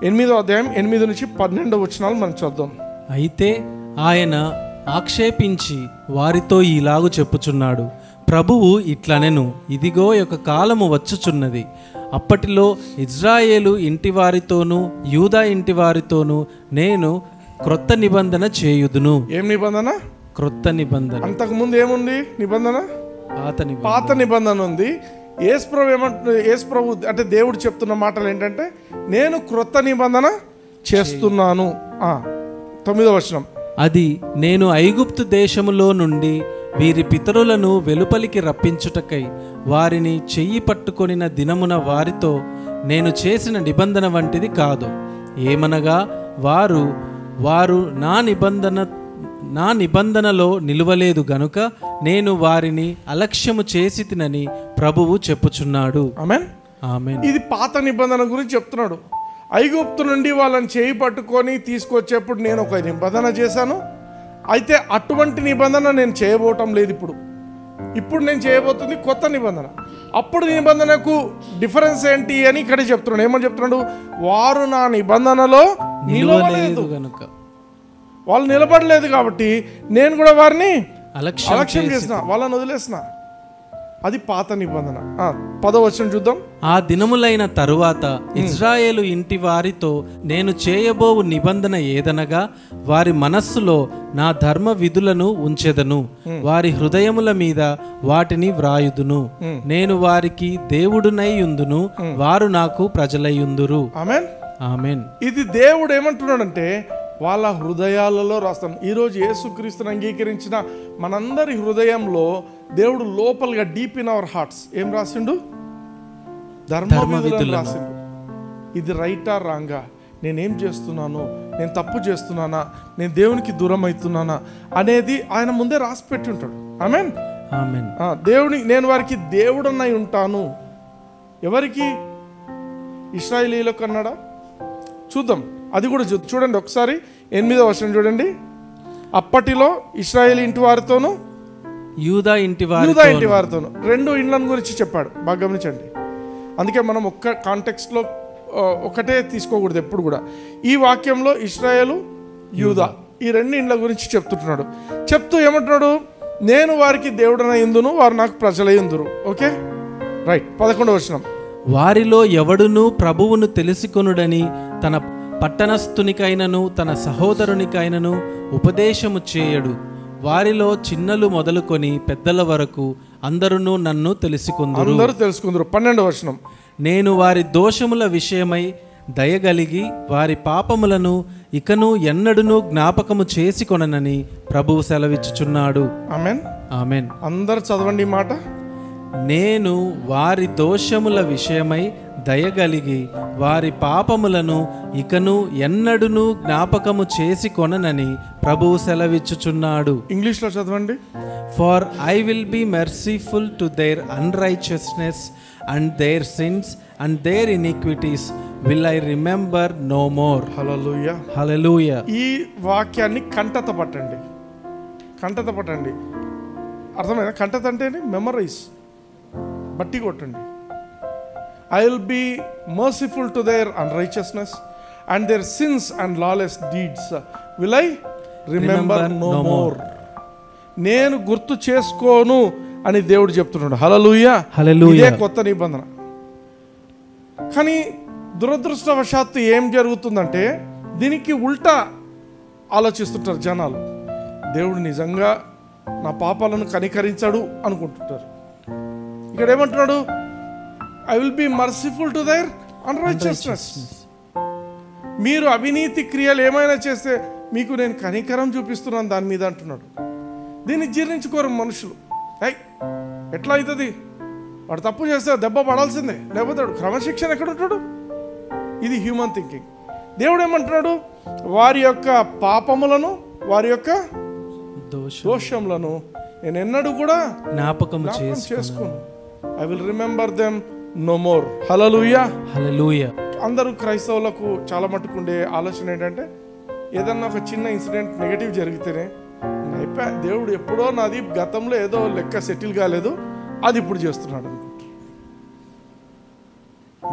8వ అధ్యాయం 8 నుంచి 12 వచనాలు మనం చూద్దాం. అయితే ఆయన ఆక్షేపించి వారితో ఈలాగు చెప్పుచున్నాడు, ప్రభువు ఇట్లనెను, ఇదిగో ఒక కాలము వచ్చుచున్నది, అప్పటిలో ఇజ్రాయేలు ఇంటి వారితోనూ యూదా ఇంటి వారితోనూ నేను క్రొత్త నిబంధన చేయుదును. ఏం నిబంధన? క్రొత్త నిబంధన. అంతకుముందు ఏముంది నిబంధన? పాత నిబంధన ఉంది. యేసు ప్రభు అంటే దేవుడు చెప్తున్న మాటలు ఏంటంటే, నేను క్రొత్త నిబంధన చేస్తున్నాను. 9వ వచనం, అది నేను ఐగుప్తు దేశములో నుండి వీరి పితరులను వెలుపలికి రప్పించుటకై వారిని చెయ్యి పట్టుకొనిన దినమున వారితో నేను చేసిన నిబంధన వంటిది కాదు. ఏమనగా వారు నా నిబంధనలో నిలువలేదు గనుక నేను వారిని అలక్ష్యము చేసి తినని ప్రభువు చెప్పుచున్నాడు. ఆమేన్, ఆమేన్. ఇది పాత నిబంధన గురించి చెప్తున్నాడు. ఐగుప్తు నుండి వాళ్ళని చేయి పట్టుకొని తీసుకొచ్చేప్పుడు నేను ఒక నిబంధన చేశాను, అయితే అటువంటి నిబంధన నేను చేయబోవటం లేదు. ఇప్పుడు నేను చేయబోతుంది కొత్త నిబంధన. అప్పుడు నిబంధనకు డిఫరెన్స్ ఏంటి అని ఇక్కడ చెప్తున్నాడు. ఏమని చెప్తున్నాడు? వారు నా నిబంధనలో నిలవలేదు కనుక, వాళ్ళు నిలబడలేదు కాబట్టి నేను కూడా వారిని అలక్ష్యం చేసిన, వాళ్ళని వదిలేసిన. అది పాత నిబంధన. 10వ వచనం చూద్దాం. ఆ దినములైన తరువాత ఇజ్రాయేలు ఇంటి వారితో నేను చేయబోవు నిబంధన ఏదనగా, వారి మనస్సులో నా ధర్మ విధులను ఉంచెదను, వారి హృదయముల మీద వాటిని వ్రాయుదును, నేను వారికి దేవుడునై యుందును, వారు నాకు ప్రజలయ్యుందురు. ఆమేన్, ఆమేన్. ఇది దేవుడు ఏమంటున్నాడంటే వాళ్ళ హృదయాలలో రాస్తాను. ఈరోజు యేసుక్రీస్తుని అంగీకరించిన మనందరి హృదయంలో దేవుడు లోపలగా డీప్ ఇన్ అవర్ హార్ట్స్ ఏం రాసిండు? ధర్మ విధులను రాసిండు. ఇది రైటా రాంగా, నేనేం చేస్తున్నాను, నేను తప్పు చేస్తున్నానా, నేను దేవునికి దూరం అవుతున్నానా అనేది ఆయన ముందే రాసి పెట్టి ఉంటాడు. ఆమేన్, ఆమేన్. నేను వారికి దేవుడన్నై ఉంటాను. ఎవరికి? ఇశ్రాయేలీయులకు అన్నాడా? చూద్దాం, అది కూడా చూడండి ఒకసారి. 8వ వచనం చూడండి. అప్పటిలో ఇశ్రాయేలు ఇంటి వారితోనూ యూదా ఇంటి వారితోనూ 2 ఇండ్లను గురించి చెప్పాడు. బాగా గమనించండి. అందుకే మనం ఒక్క కాంటెక్స్ట్లో ఒకటే తీసుకోకూడదు ఎప్పుడు కూడా. ఈ వాక్యంలో ఇశ్రాయేలు, యూదా ఈ 2 ఇండ్ల గురించి చెప్తూ ఏమంటున్నాడు? నేను వారికి దేవుడనై యుందును, వారు నాకు ప్రజలై యుందురు. Okay, right. 11వ వచనం, వారిలో ఎవడునూ ప్రభువును తెలుసుకొనుడని తన పట్టణస్థునికైనను తన సహోదరునికైనను ఉపదేశము చేయడు. వారిలో చిన్నలు మొదలుకొని పెద్దల వరకు అందరూ నన్ను తెలుసుకుందరు. 12వ వచనం, నేను వారి దోషముల విషయమై దయగలిగి వారి పాపములను ఇకను ఎన్నడును జ్ఞాపకము చేసుకొననని ప్రభువు సెలవిచ్చుచున్నాడు. ఆమేన్, ఆమేన్. అందరు చదవండి మాట. నేను వారి దోషముల విషయమై దయగలిగి వారి పాపములను ఇకను ఎన్నడును జ్ఞాపకము చేసి కొననని ప్రభువు సెలవిచ్చుచున్నాడు. ఇంగ్లీష్లో చదవండి. For I will be merciful to their unrighteousness and their sins and their iniquities will I remember no more. హల్లెలూయా, హల్లెలూయా. ఈ వాక్యాన్ని కంటత పట్టండి. అర్థమైందా? కంటత అంటే మెమరైజ్, బట్టి కొట్టండి. I will be merciful to their unrighteousness and their sins and lawless deeds will I remember no more. నేను గుర్తు చేసుకోను అని దేవుడు చెప్తున్నాడు. హల్లెలూయా, హల్లెలూయా. ఇదే కొత్త నిబంధన. కానీ దురదృష్టవశాత్తు ఏం జరుగుతుందంటే దీనికి ఉల్టా ఆలోచిస్తుంటారు జనాలు. దేవుడు నిజంగా నా పాపాలను కనికరించాడు అనుకుంటుంటారు. ఇక్కడ ఏమంటున్నాడు? I will be merciful to their unrighteousness. మీరు అవినీతి క్రియలు ఏమైనా చేస్తే మీకు నేను కనికరం చూపిస్తున్నాను దాని మీద అంటున్నాడు. దీన్ని జీర్ణించుకోరు మనుషులు. ఎట్లా అవుతుంది? వాడు తప్పు చేస్తే దెబ్బ పడాల్సిందే, లేకపోతే వాడు క్రమశిక్షణ ఎక్కడ ఉంటాడు? ఇది హ్యూమన్ థింకింగ్. దేవుడు ఏమంటున్నాడు? వారి యొక్క పాపములను, వారి యొక్క దోషములను నేను ఎన్నడూ కూడా జ్ఞాపకం చేసుకోను. I will remember them no more. హల్లెలూయా, హల్లెలూయా. అందరూ క్రైస్తవులకు చాలా మట్టుకుండే ఆలోచన ఏంటంటే ఏదన్నా ఒక చిన్న ఇన్సిడెంట్ నెగటివ్ జరిగితేనే దేవుడు ఎప్పుడో నాది గతంలో ఏదో లెక్క సెటిల్ కాలేదు, అది ఇప్పుడు చేస్తున్నాడు అనుకుంటారు.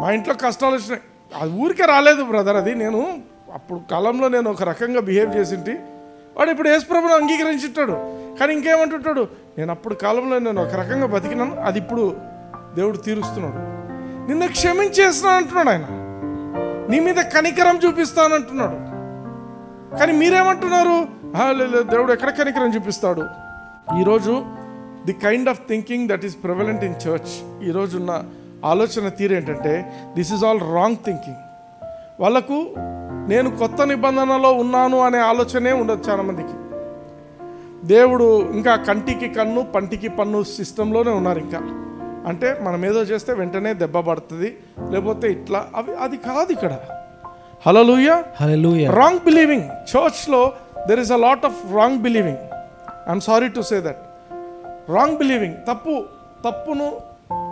మా ఇంట్లో కష్టాలు వచ్చినాయి, అది ఊరికే రాలేదు బ్రదర్. అది నేను అప్పుడు కాలంలో నేను ఒక రకంగా బిహేవ్ చేసింటి, వాడు ఇప్పుడు యేసుప్రభుని అంగీకరించుంటాడు. కానీ ఇంకేమంటుంటాడు, నేను అప్పుడు కాలంలో నేను ఒక రకంగా బతికినాను, అది ఇప్పుడు దేవుడు తీరుస్తున్నాడు. నిన్ను క్షమించేస్తున్నాను అంటున్నాడు ఆయన, నీ మీద కనికరం చూపిస్తానంటున్నాడు. కానీ మీరేమంటున్నారు, లేదు దేవుడు ఎక్కడ కనికరం చూపిస్తాడు. ఈరోజు the kind of thinking that is prevalent in church, ఈరోజున్న ఆలోచన తీరు ఏంటంటే this is all wrong thinking. వాళ్ళకు నేను కొత్త నిబంధనలో ఉన్నాను అనే ఆలోచనే ఉండదు చాలామందికి. దేవుడు ఇంకా కంటికి కన్ను పంటికి పన్ను సిస్టంలోనే ఉన్నారు. ఇంకా అంటే మనం ఏదో చేస్తే వెంటనే దెబ్బ పడుతుంది, లేకపోతే ఇట్లా, అది కాదు ఇక్కడ. హల్లెలూయా, హల్లెలూయా. రాంగ్ బిలీవింగ్ చర్చ్లో there is a lot of wrong believing. I'm sorry to say that. Wrong believing, తప్పును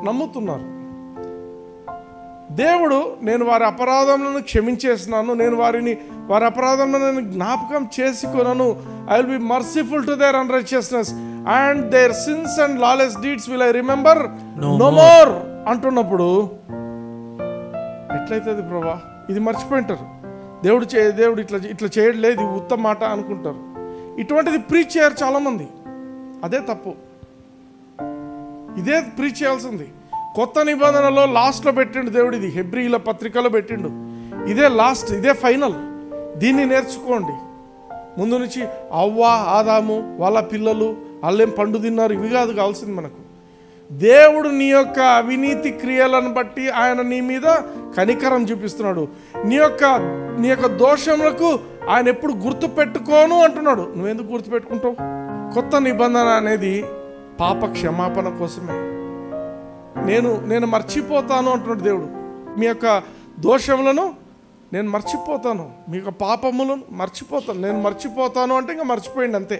నమ్ముతున్నారు. దేవుడు నేను వారి అపరాధములను క్షమించేస్తున్నాను, నేను వారి అపరాధములను జ్ఞాపకం చేసుకొనను. I will be merciful to their unrighteousness and their sins and lawless deeds will I remember no more అంటున్నప్పుడు ఎట్లయితుంది ప్రభా? ఇది మర్చిపోయింటారు. దేవుడు ఇట్లా చేయట్లేదు, ఇది ఉత్తమ మాట అనుకుంటారు. ఇటువంటిది ప్రీచ్ చేయరు చాలామంది. అదే తప్పు. ఇదే ప్రీచ్ చేయాల్సింది. కొత్త నిబంధనలో లాస్ట్లో పెట్టిండు దేవుడు, ఇది హెబ్రీల పత్రికలో పెట్టిండు. ఇదే లాస్ట్, ఇదే ఫైనల్. దీన్ని నేర్చుకోండి. ముందు నుంచి అవ్వ ఆదాము వాళ్ళ పిల్లలు వాళ్ళేం పండు తిన్నారు, ఇవి కాదు కావాల్సింది మనకు. దేవుడు నీ యొక్క అవినీతి క్రియలను బట్టి ఆయన నీ మీద కనికరం చూపిస్తున్నాడు. నీ యొక్క దోషములకు ఆయన ఎప్పుడు గుర్తు పెట్టుకోను అంటున్నాడు. నువ్వెందుకు గుర్తుపెట్టుకుంటావు? కొత్త నిబంధన అనేది పాప క్షమాపణ కోసమే. నేను మర్చిపోతాను అంటున్నాడు దేవుడు. మీ యొక్క దోషములను నేను మర్చిపోతాను, మీ యొక్క పాపములను మర్చిపోతాను. నేను మర్చిపోతాను అంటే ఇంకా మర్చిపోయింది అంతే.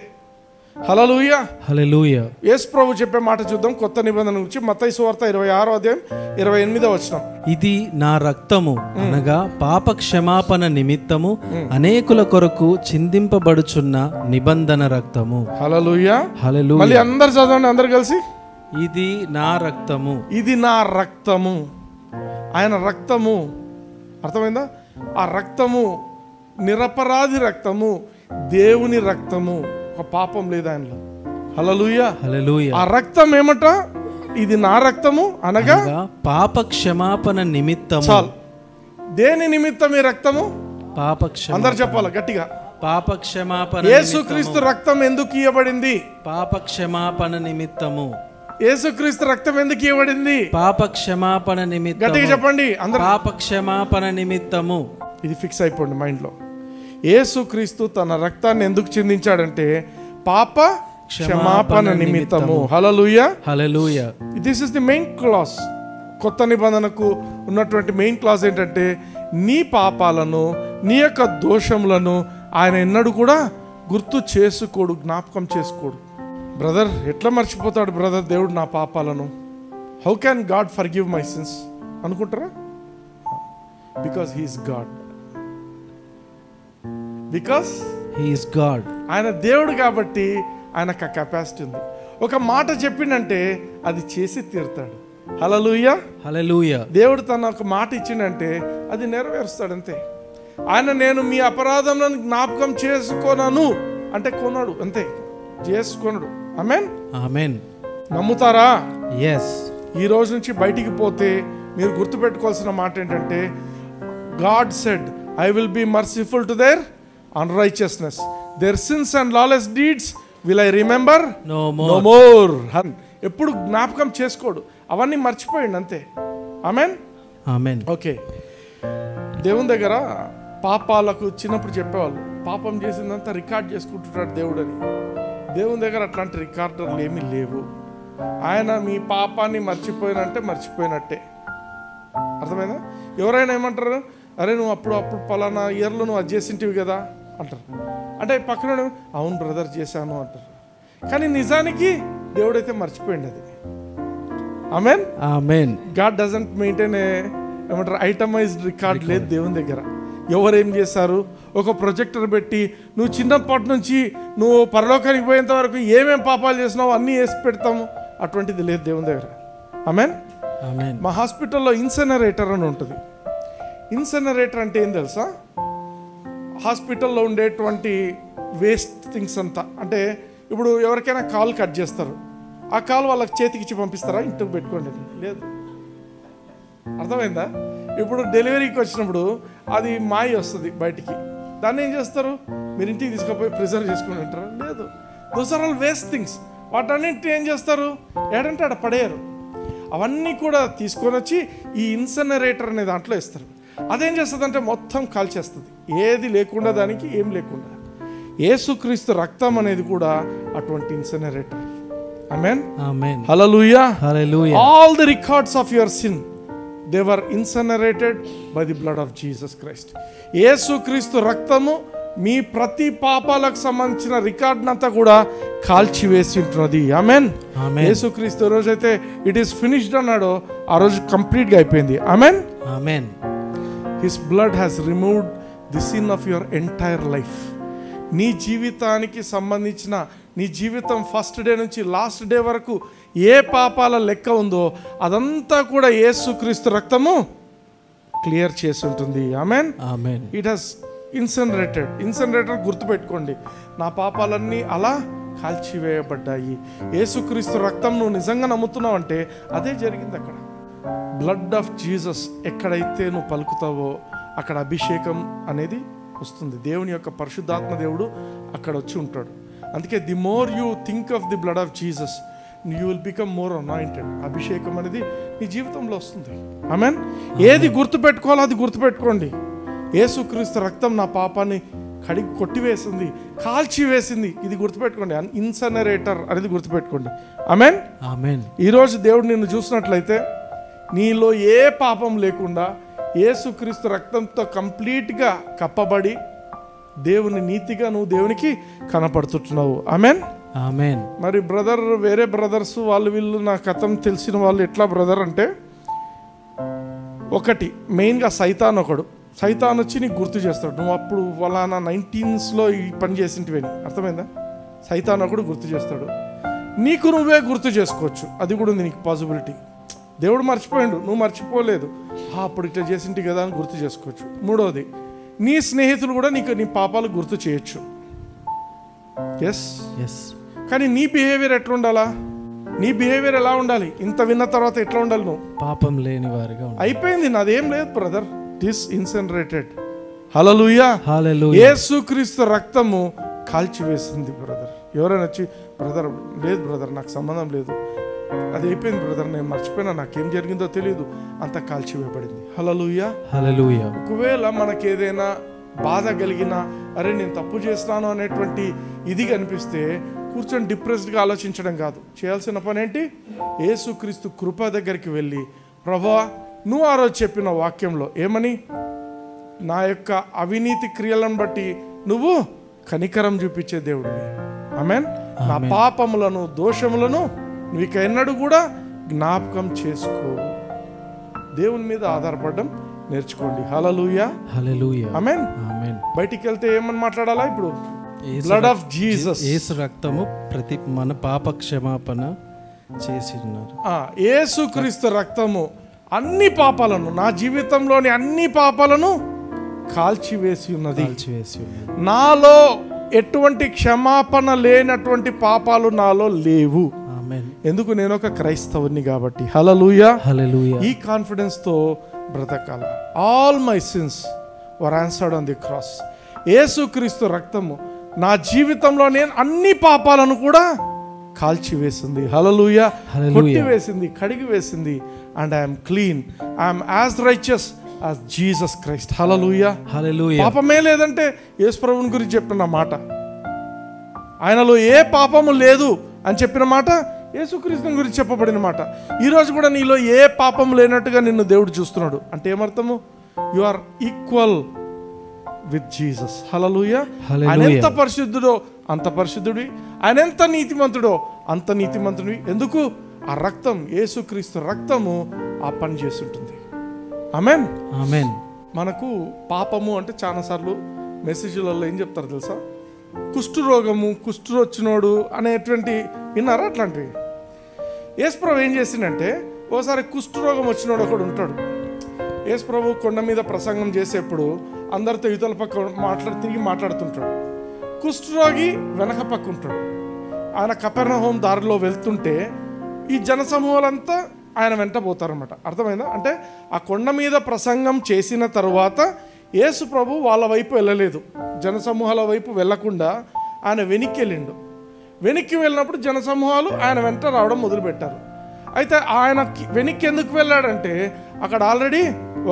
హల్లెలూయా, హల్లెలూయా. యేసు ప్రభు చెప్పే మాట చూద్దాం కొత్త నిబంధన గురించి. మత్తయి సువార్త 26వ అధ్యాయం 28వ వచనం. ఇది నా రక్తము అనగా పాప క్షమాపణ నిమిత్తము అనేకుల కొరకు చిందింపబడుచున్న నిబంధన రక్తము. హల్లెలూయా, హల్లెలూయా. మళ్ళీ అందరు చదవండి, అందరు కలిసి. ఇది నా రక్తము, ఇది నా రక్తము. ఆయన రక్తము అర్థమైందా? ఆ రక్తము నిరపరాధి రక్తము, దేవుని రక్తము. ఒక పాపం లేదు ఆయనలో. హల్లెలూయా, హల్లెలూయా. ఆ రక్తం ఏమట? ఇది నా రక్తము అనగా పాప క్షమాపణ నిమిత్తము. చాలు. దేని నిమిత్తం ఈ రక్తము? పాప క్షమాపణ. అందరు చెప్పాలి గట్టిగా. పాప క్షమాపణ. యేసుక్రీస్తు రక్తం ఎందుకు ఇవ్వబడింది? పాప క్షమాపణ నిమిత్తము. యేసుక్రీస్తు రక్తం ఎందుకు ఇవ్వబడింది? పాప క్షమాపణ నిమిత్తము. గట్టిగా చెప్పండి అందరూ. పాప క్షమాపణ నిమిత్తము. ఇది ఫిక్స్ అయిపోండి మైండ్లో. యేసుక్రీస్తు తన రక్తాన్ని ఎందుకు చిందించాడంటే పాప క్షమాపణ నిమిత్తము. హల్లెలూయా, హల్లెలూయా. This is the main clause. కొత్త నిబంధనకు ఉన్నటువంటి మెయిన్ క్లాస్ ఏంటంటే నీ పాపాలను, నీ యొక్క దోషములను ఆయన ఎన్నడూ కూడా గుర్తు చేసుకోడు, జ్ఞాపకం చేసుకోడు. బ్రదర్ ఎట్లా మర్చిపోతాడు బ్రదర్ దేవుడు నా పాపాలను? How can God forgive my sins అనుకుంటారా? Because he is God. Because he is God. ఆయన దేవుడు కాబట్టి ఆయనకు ఆ కెపాసిటీ ఉంది. ఒక మాట చెప్పిండంటే అది చేసి తీరుతాడు. హల్లెలూయా, హల్లెలూయా. దేవుడు తన ఒక మాట ఇచ్చిండంటే అది నెరవేరుస్తాడు అంతే. ఆయన నేను మీ అపరాధములను జ్ఞాపకం చేసుకోనను అంటే కొనడు, అంతే, చేసుకొనడు. ఆమేన్, ఆమేన్. నమ్ముతారా? yes. ఈ రోజు నుంచి బయటికి పోతే మీరు గుర్తుపెట్టుకోవాల్సిన మాట ఏంటంటే God said I will be merciful to their unrighteousness, their sins and lawless deeds will I remember no more. ఎప్పుడు జ్ఞాపకం చేసుకోడు, అవన్నీ మర్చిపోయింది అంతే. Amen, amen. ఓకే. దేవుని దగ్గర పాపాలకు చిన్నప్పుడు చెప్పేవాళ్ళు పాపం చేసిందంతా రికార్డ్ చేసుకుంటున్నాడు దేవుడు అని. దేవుని దగ్గర అట్లాంటి రికార్డర్లు ఏమీ లేవు. ఆయన మీ పాపాన్ని మర్చిపోయినంటే మర్చిపోయినట్టే. అర్థమైందా? ఎవరైనా ఏమంటారు, అరే నువ్వు అప్పుడు పలానా ఇయర్లో నువ్వు అది చేసింటివి కదా అంటారు. అంటే పక్కన అవును బ్రదర్ చేశాను అంటారు. కానీ నిజానికి దేవుడైతే మర్చిపోయింది అది. ఆమేన్, ఆమేన్. గాడ్ డజంట్ మెయింటైన్ ఏమంటారు ఐటమైజ్డ్ రికార్డ్ లేదు దేవుని దగ్గర. ఎవరేం చేశారు? ఒక ప్రొజెక్టర్ పెట్టి నువ్వు చిన్నప్పటి నుంచి నువ్వు పరలోకానికి పోయేంత వరకు ఏమేం పాపాలు చేసినావు అన్నీ వేసి పెడతాము. అటువంటిది లేదు దేవుని దగ్గర. ఆమేన్. మా హాస్పిటల్లో ఇన్సెనరేటర్ అని ఉంటుంది. ఇన్సెనరేటర్ అంటే ఏం తెలుసా? హాస్పిటల్లో ఉండేటువంటి వేస్ట్ థింగ్స్ అంతా, అంటే ఇప్పుడు ఎవరికైనా కాల్ కట్ చేస్తారు, ఆ కాల్ వాళ్ళకి చేతికి ఇచ్చి పంపిస్తారా? ఇంటికి పెట్టుకోండి, లేదు. అర్థమైందా? ఇప్పుడు డెలివరీకి వచ్చినప్పుడు అది మాయి వస్తుంది బయటికి, దాన్ని ఏం చేస్తారు? మీరు ఇంటికి తీసుకుపోయి ప్రిజర్వ్ చేసుకుని ఉంటారా? లేదు. Those are all waste things. వాటన్నింటినీ ఏం చేస్తారు? ఏడంటే ఆడ పడేయరు. అవన్నీ కూడా తీసుకొని వచ్చి ఈ ఇన్సెనరేటర్ అనే దాంట్లో ఇస్తారు. అదేం చేస్తుంది అంటే మొత్తం కాల్చేస్తుంది, ఏది లేకుండా, దానికి ఏం లేకుండా. యేసుక్రీస్తు రక్తం అనేది కూడా అటువంటి ఇన్సెనరేటర్. ఆమేన్. హల్లెలూయా. All the records of your sin, they were incinerated by the blood of Jesus Christ. యేసుక్రీస్తు రక్తము మీ ప్రతి పాపాలకు సంబంధించిన రికార్డునంతా కూడా కాల్చివేసి ఉంటున్నది. ఆమేన్. యేసుక్రీస్తు రోజైతే ఇట్ ఈస్ ఫినిష్డ్ అన్నాడో ఆ రోజు కంప్లీట్గా అయిపోయింది. ఆమేన్. His blood has removed the sin of your entire life. నీ జీవితానికి సంబంధించిన, నీ జీవితం ఫస్ట్ డే నుంచి లాస్ట్ డే వరకు ఏ పాపాల లెక్క ఉందో అదంతా కూడా యేసుక్రీస్తు రక్తము క్లియర్ చేసి ఉంటుంది. ఆమేన్. ఇట్ హస్ ఇన్సెనరేటర్ గుర్తుపెట్టుకోండి, నా పాపాలన్నీ అలా కాల్చివేయబడ్డాయి. యేసుక్రీస్తు రక్తం నువ్వు నిజంగా నమ్ముతున్నావు అంటే అదే జరిగింది అక్కడ. బ్లడ్ ఆఫ్ జీసస్ ఎక్కడైతే నువ్వు పలుకుతావో అక్కడ అభిషేకం అనేది వస్తుంది. దేవుని యొక్క పరిశుద్ధాత్మ దేవుడు అక్కడ వచ్చి ఉంటాడు. అందుకే the more you think of the blood of Jesus, you will become more anointed. అభిషేకం అనేది నీ జీవితంలో వస్తుంది. ఆమేన్. ఏది గుర్తుపెట్టుకోవాలో అది గుర్తుపెట్టుకోండి. యేసుక్రీస్తు రక్తం నా పాపాన్ని కడిగి కొట్టివేసింది, కాల్చివేసింది. ఇది గుర్తుపెట్టుకోండి. ఇన్సెనరేటర్ అనేది గుర్తుపెట్టుకోండి. ఆమేన్. ఈరోజు దేవుడు నిన్ను చూసినట్లయితే నీలో ఏ పాపం లేకుండా యేసుక్రీస్తు రక్తంతో కంప్లీట్గా కప్పబడి దేవుని నీతిగా నువ్వు దేవునికి కనపడుతున్నావు. ఆమేన్. మరి బ్రదర్, వేరే బ్రదర్స్ వాళ్ళు వీళ్ళు నా కథం తెలిసిన వాళ్ళు ఎట్లా బ్రదర్ అంటే, ఒకటి మెయిన్గా సైతాన్ వచ్చి నీకు గుర్తు చేస్తాడు, నువ్వు అప్పుడు ఫలానా 19s ఈ పని చేసింటివని. అర్థమైందా? సైతాన్ ఒకడు గుర్తు చేస్తాడు. నీకు నువ్వే గుర్తు చేసుకోవచ్చు, అది కూడా ఉంది నీకు పాసిబిలిటీ. దేవుడు మర్చిపోయాడు, నువ్వు మర్చిపోలేదు, అప్పుడు ఇట్లా చేసింటి కదా అని గుర్తు చేసుకోవచ్చు. మూడవది, నీ స్నేహితులు కూడా నీకు నీ పాపాలు గుర్తు చేయొచ్చు. ఎస్. కానీ నీ బిహేవియర్ ఎట్లా ఉండాలా? నీ బిహేవియర్ ఎలా ఉండాలి? ఇంత విన్న తర్వాత ఎట్లా ఉండాలి? నువ్వు పాపం లేని వారిగా అయిపోయింది. నాదేం లేదు బ్రదర్, ఇట్ ఈస్ ఇన్సెనరేటెడ్. హల్లెలూయా. యేసుక్రీస్తు రక్తము కాల్చివేసింది బ్రదర్. ఎవరైనా వచ్చి బ్రదర్ లేదు బ్రదర్ నాకు సంబంధం లేదు, అది అయిపోయింది బ్రదర్, నేను మర్చిపోయినా, నాకేం జరిగిందో తెలియదు, అంత కాల్చివేయబడింది. హల్లెలూయా. ఒకవేళ మనకి ఏదైనా బాధ కలిగినా, అరే నేను తప్పు చేస్తున్నాను అనేటువంటి ఇది కనిపిస్తే కూర్చొని డిప్రెస్డ్గా ఆలోచించడం కాదు. చేయాల్సిన పని ఏంటి? యేసుక్రీస్తు కృప దగ్గరికి వెళ్ళి, ప్రభువా నువ్వు ఆ రోజు చెప్పిన వాక్యంలో ఏమని, నా యొక్క అవినీతి క్రియలను బట్టి నువ్వు కనికరం చూపించే దేవుడివి. ఆమేన్. నా పాపములను దోషములను నువ్వు ఇక ఎన్నడూ కూడా జ్ఞాపకం చేసుకో. దేవుని మీద ఆధారపడడం నేర్చుకోండి. హల్లెలూయా. ఆమేన్. బయటికి వెళ్తే ఏమని మాట్లాడాలా? ఇప్పుడు బ్లడ్ ఆఫ్ జీసస్, యేసు రక్తము ప్రతి మన పాప క్షమాపణ చేసి ఉన్నారు. యేసుక్రీస్తు రక్తము అన్ని పాపాలను, నా జీవితంలోని అన్ని పాపాలను కాల్చివేసి ఉన్నది. నాలో ఎటువంటి క్షమాపణ లేనటువంటి పాపాలు నాలో లేవు. ఎందుకు? నేను ఒక క్రైస్తవుని కాబట్టి. హల్లెలూయా. ఈ కాన్ఫిడెన్స్ తో బ్రతకాల. All my sins were answered on the cross. Yesu Kreestu రక్తము నా జీవితంలో నేను అన్ని పాపాలను కూడా కాల్చివేసింది. హల్లెలూయా. కొట్టివేసింది, కడిగి వేసింది. And I'm clean, I'm as righteous as Jesus Christ. హల్లెలూయా. పాపమే లేదంటే యేసు ప్రభువుని గురించి చెప్పిన మాట, ఆయనలో ఏ పాపము లేదు అని చెప్పిన మాట యేసుక్రీస్తుని గురించి చెప్పబడిన మాట. ఈరోజు కూడా నీలో ఏ పాపం లేనట్టుగా నిన్ను దేవుడు చూస్తున్నాడు అంటే ఏమర్థము? You are equal with Jesus. హల్లెలూయా. ఆయన ఎంత పరిశుద్ధుడో అంత పరిశుద్ధుడి, ఆయన ఎంత నీతిమంతుడో అంత నీతిమంతుడివి. ఎందుకు? ఆ రక్తం, యేసుక్రీస్తు రక్తము ఆ పని చేస్తుంటుంది. ఆమేన్. మనకు పాపము అంటే చాలాసార్లు మెసేజ్లలో ఏం చెప్తారు తెలుసా? కుష్ఠరోగము, కుష్ఠు వచ్చినోడు అనేటువంటి విన్నారా? అట్లాంటివి యేసుప్రభు ఏం చేసిండంటే, ఓసారి కుష్ఠరోగం వచ్చినోడు ఒకడు ఉంటాడు. యేసుప్రభు కొండ మీద ప్రసంగం చేసేప్పుడు అందరితో ఇతల పక్క తిరిగి మాట్లాడుతుంటాడు. కుష్ఠరోగి వెనక పక్క ఉంటాడు. ఆయన కపెర్నహూము దారిలో వెళ్తుంటే ఈ జనసమూహాలంతా ఆయన వెంట పోతారన్నమాట. అర్థమైందా? అంటే ఆ కొండ మీద ప్రసంగం చేసిన తరువాత యేసు ప్రభు వాళ్ళ వైపు వెళ్ళలేదు, జనసమూహాల వైపు వెళ్ళకుండా ఆయన వెనక్కి వెళ్ళిండు. వెనక్కి వెళ్ళినప్పుడు జనసమూహాలు ఆయన వెంట రావడం మొదలుపెట్టారు. అయితే ఆయన వెనక్కి ఎందుకు వెళ్ళాడంటే, అక్కడ ఆల్రెడీ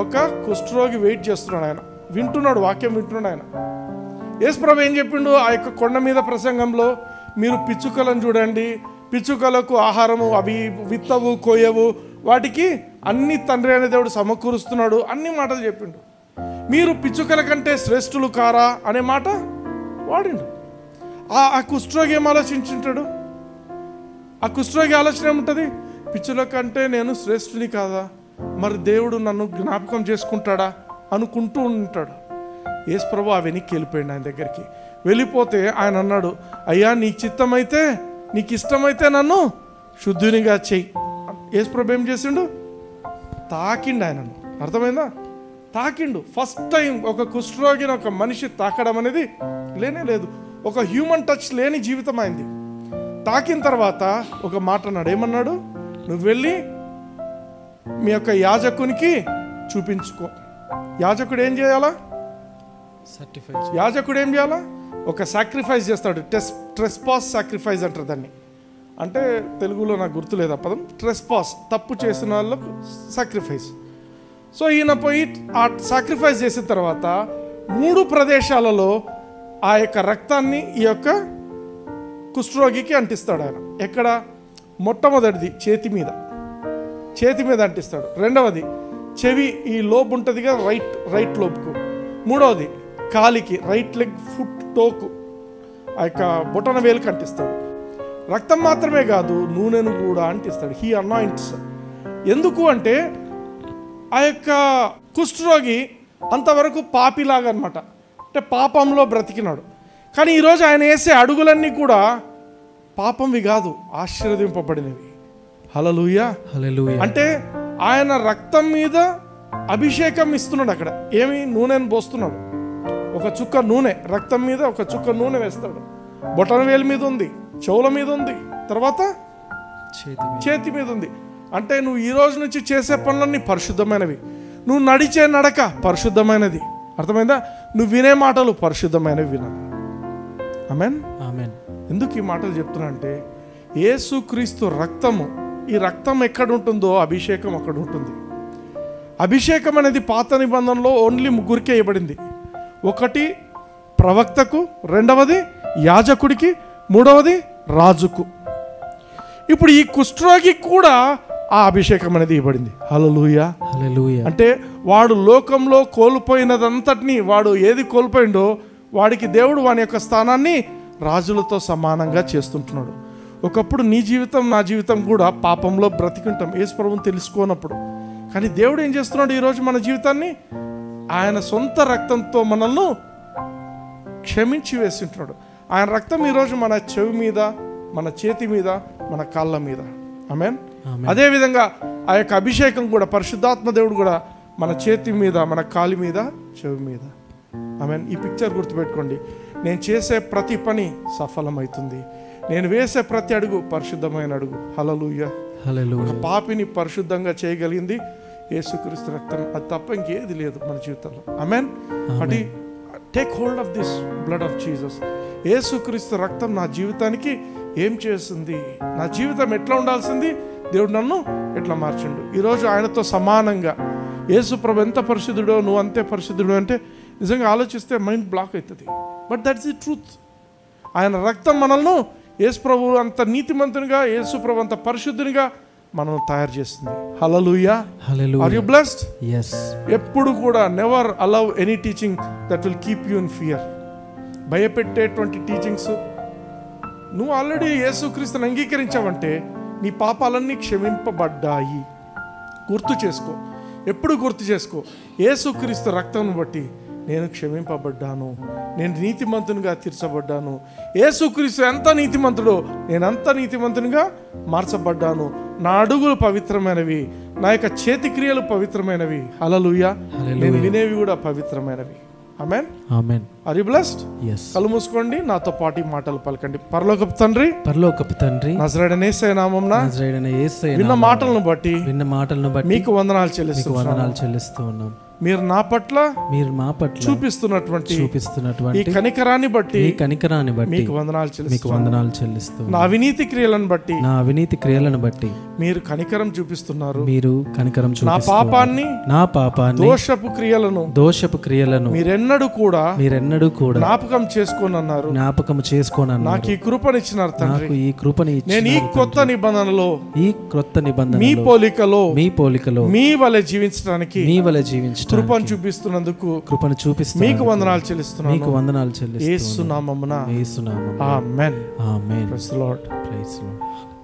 ఒక కుష్ఠరోగి వెయిట్ చేస్తున్నాడు. ఆయన వింటున్నాడు, వాక్యం వింటున్నాడు. ఆయన యేసు ప్రభు ఏం చెప్పిండు ఆ యొక్క కొండ మీద ప్రసంగంలో, మీరు పిచ్చుకలను చూడండి, పిచ్చుకలకు ఆహారము అవి విత్తవు కోయవు, వాటికి అన్ని తండ్రి అనే దేవుడు సమకూరుస్తున్నాడు, అన్ని మాటలు చెప్పిండు. మీరు పిచ్చుకల కంటే శ్రేష్ఠులు కారా అనే మాట వాడిండు. ఆ కుష్ఠరోగి ఏం ఆలోచించుంటాడు? ఆ కుష్ఠరోగి ఆలోచన ఏముంటుంది? పిచ్చుల కంటే నేను శ్రేష్ఠుని కాదా, మరి దేవుడు నన్ను జ్ఞాపకం చేసుకుంటాడా అనుకుంటూ ఉంటాడు. యేసు ప్రభు ఆ వెనక్కి వెళ్ళిపోయాడు ఆయన దగ్గరికి. వెళ్ళిపోతే ఆయన అన్నాడు, అయ్యా నీ చిత్తమైతే, నీకు ఇష్టమైతే నన్ను శుద్ధునిగా చెయ్యి. యేసు ప్రభు ఏం చేసిండు? తాకిండు ఆయనను. అర్థమైందా? తాకిండు. ఫస్ట్ టైం ఒక కుష్ఠరోగిని ఒక మనిషి తాకడం అనేది లేనే లేదు. ఒక హ్యూమన్ టచ్ లేని జీవితం అయింది. తాకిన తర్వాత ఒక మాట అన్నాడు. ఏమన్నాడు? నువ్వు వెళ్ళి మీ యొక్క యాజకునికి చూపించుకో. యాజకుడు ఏం చేయాలా? యాజకుడు ఏం చేయాలా? ఒక సాక్రిఫైస్ చేస్తాడు. ట్రెస్పాస్ సాక్రిఫైస్ అంటారు దాన్ని. అంటే తెలుగులో నాకు గుర్తులేదు ఆ పదం. ట్రెస్పాస్, తప్పు చేసిన వాళ్ళకు సాక్రిఫైస్. సో ఈయన పోయి ఆ సాక్రిఫైస్ చేసిన తర్వాత 3 ప్రదేశాలలో ఆ యొక్క రక్తాన్ని ఈ యొక్క కుష్ఠరోగికి అంటిస్తాడు ఆయన. ఎక్కడ? మొట్టమొదటిది చేతి మీద అంటిస్తాడు. రెండవది చెవి, ఈ లోబ్ ఉంటుంది కదా, రైట్ లోబ్కు. మూడవది కాలికి, రైట్ లెగ్ ఫుట్ టోకు, ఆ యొక్క బొటన వేలుకి అంటిస్తాడు. రక్తం మాత్రమే కాదు, నూనెను కూడా అంటిస్తాడు. He anoints. ఎందుకు అంటే ఆ యొక్క కుష్ఠరోగి అంతవరకు పాపిలాగా అనమాట, అంటే పాపంలో బ్రతికినాడు. కానీ ఈరోజు ఆయన వేసే అడుగులన్నీ కూడా పాపంవి కాదు, ఆశీర్వదింపబడినవి. హల్లెలూయా, హల్లెలూయా. అంటే ఆయన రక్తం మీద అభిషేకం ఇస్తున్నాడు. అక్కడ ఏమి? నూనెను పోస్తున్నాడు. ఒక చుక్క నూనె, రక్తం మీద ఒక చుక్క నూనె వేస్తాడు. బొటన వేలు మీద ఉంది, చెవుల మీద ఉంది, తర్వాత చేతి మీద ఉంది. అంటే నువ్వు ఈ రోజు నుంచి చేసే పనులన్నీ పరిశుద్ధమైనవి. నువ్వు నడిచే నడక పరిశుద్ధమైనది. అర్థమైందా? నువ్వు వినే మాటలు పరిశుద్ధమైనవి వినాలి. ఆమేన్, ఆమేన్. ఎందుకు ఈ మాటలు చెప్తున్నా అంటే, యేసుక్రీస్తు రక్తము, ఈ రక్తం ఎక్కడ ఉంటుందో అభిషేకం అక్కడ ఉంటుంది. అభిషేకం అనేది పాత నిబంధనలో ఓన్లీ 3కే ఇవ్వబడింది. ఒకటి ప్రవక్తకు, రెండవది యాజకుడికి, మూడవది రాజుకు. ఇప్పుడు ఈ కుష్ఠరోగి కూడా ఆ అభిషేకం అనేది ఇవ్వబడింది. హల్లెలూయా, హల్లెలూయా. అంటే వాడు లోకంలో కోల్పోయినదంతటినీ, వాడు ఏది కోల్పోయిండో వాడికి దేవుడు వాని యొక్క స్థానాన్ని రాజులతో సమానంగా చేస్తుంటున్నాడు. ఒకప్పుడు నీ జీవితం నా జీవితం కూడా పాపంలో బ్రతికుంటాం యేసు ప్రభువుని తెలుసుకోనప్పుడు. కానీ దేవుడు ఏం చేస్తున్నాడు? ఈరోజు మన జీవితాన్ని ఆయన సొంత రక్తంతో మనల్ని క్షమించి వేసింటున్నాడు. ఆయన రక్తం ఈరోజు మన చెవి మీద, మన చేతి మీద, మన కాళ్ళ మీద. ఆమేన్. అదేవిధంగా ఆ యొక్క అభిషేకం కూడా, పరిశుద్ధాత్మ దేవుడు కూడా మన చేతి మీద, మన కాలి మీద, చెవి మీద. ఆమేన్. ఈ పిక్చర్ గుర్తుపెట్టుకోండి. నేను చేసే ప్రతి పని సఫలమవుతుంది. నేను వేసే ప్రతి అడుగు పరిశుద్ధమైన అడుగు. హల్లెలూయా, హల్లెలూయా. పాపిని పరిశుద్ధంగా చేయగలిగింది యేసుక్రీస్తు రక్తం. అది తప్ప ఇంకేది లేదు మన జీవితంలో. ఆమేన్. అంటే take hold of this blood of Jesus. యేసుక్రీస్తు రక్తం నా జీవితానికి ఏం చేస్తుంది? నా జీవితం ఎట్లా ఉండాల్సింది? దేవుడు నన్ను ఎట్లా మార్చిండు? ఈరోజు ఆయనతో సమానంగా యేసు ప్రభు ఎంత పరిశుద్ధుడో నువ్వు అంతే పరిశుద్ధుడు అంటే నిజంగా ఆలోచిస్తే మైండ్ బ్లాక్ అవుతుంది. But that's the truth. ఆయన రక్తం మనల్ని యేసు ప్రభు అంత నీతిమంతునిగా, యేసు ప్రభు అంత పరిశుద్ధునిగా మనల్ని తయారు చేస్తుంది. హల్లెలూయా, హల్లెలూయా. Are you blessed? yes. ఎప్పుడు కూడా never allow any teaching that will keep you in fear. భయపెట్టేటువంటి టీచింగ్స్, నువ్వు ఆల్రెడీ యేసుక్రీస్తుని అంగీకరించావంటే నీ పాపాలన్నీ క్షమింపబడ్డాయి. గుర్తు చేసుకో, ఎప్పుడు గుర్తు చేసుకో. యేసుక్రీస్తు రక్తం బట్టి నేను క్షమింపబడ్డాను, నేను నీతిమంతునిగా తీర్చబడ్డాను. యేసుక్రీస్తు ఎంత నీతిమంతుడో నేను అంత నీతిమంతునిగా మార్చబడ్డాను. నా అడుగులు పవిత్రమైనవి, నా యొక్క చేతి క్రియలు పవిత్రమైనవి. హల్లెలూయా. నేను వినేవి కూడా పవిత్రమైనవి. ఆమేన్. ఆమేన్. Are you blessed? yes. కళ్ళు మూసుకోండి, నాతో పాటు ఈ మాటలు పలకండి. పరలోకపు తండ్రి, పరలోకపు తండ్రి, నజరేయుడైన యేసయ్య నామమున నజరేయుడైన యేసయ్య విన్న మాటలను బట్టి మీకు వందనాలు చెల్లిస్తున్నాను. చెల్లిస్తూ ఉన్నాం. మీరు నా పట్ల, మీరు మా పట్ల చూపిస్తున్నటువంటి ఈ కనికరాన్ని బట్టి మీకు వందనాలు చెల్లిస్తూ నా అవినీతి క్రియలను బట్టి మీరు కనికరం చూపిస్తున్నారు. నా పాపాన్ని, దోషపు క్రియలను మీరెన్నడూ కూడా జ్ఞాపకం చేసుకోనన్నారు. నాకు ఈ కృపనిచ్చినారు తండ్రి. నేను ఈ క్రొత్త నిబంధనలో మీ పోలికలో మీ వలె జీవించడానికి కృపను చూపిస్తున్నందుకు మీకు వందనాలు చెల్లిస్తున్నాను. యేసు నామమున. ఆమేన్. ఆమేన్. Praise the lord. Praise the lord.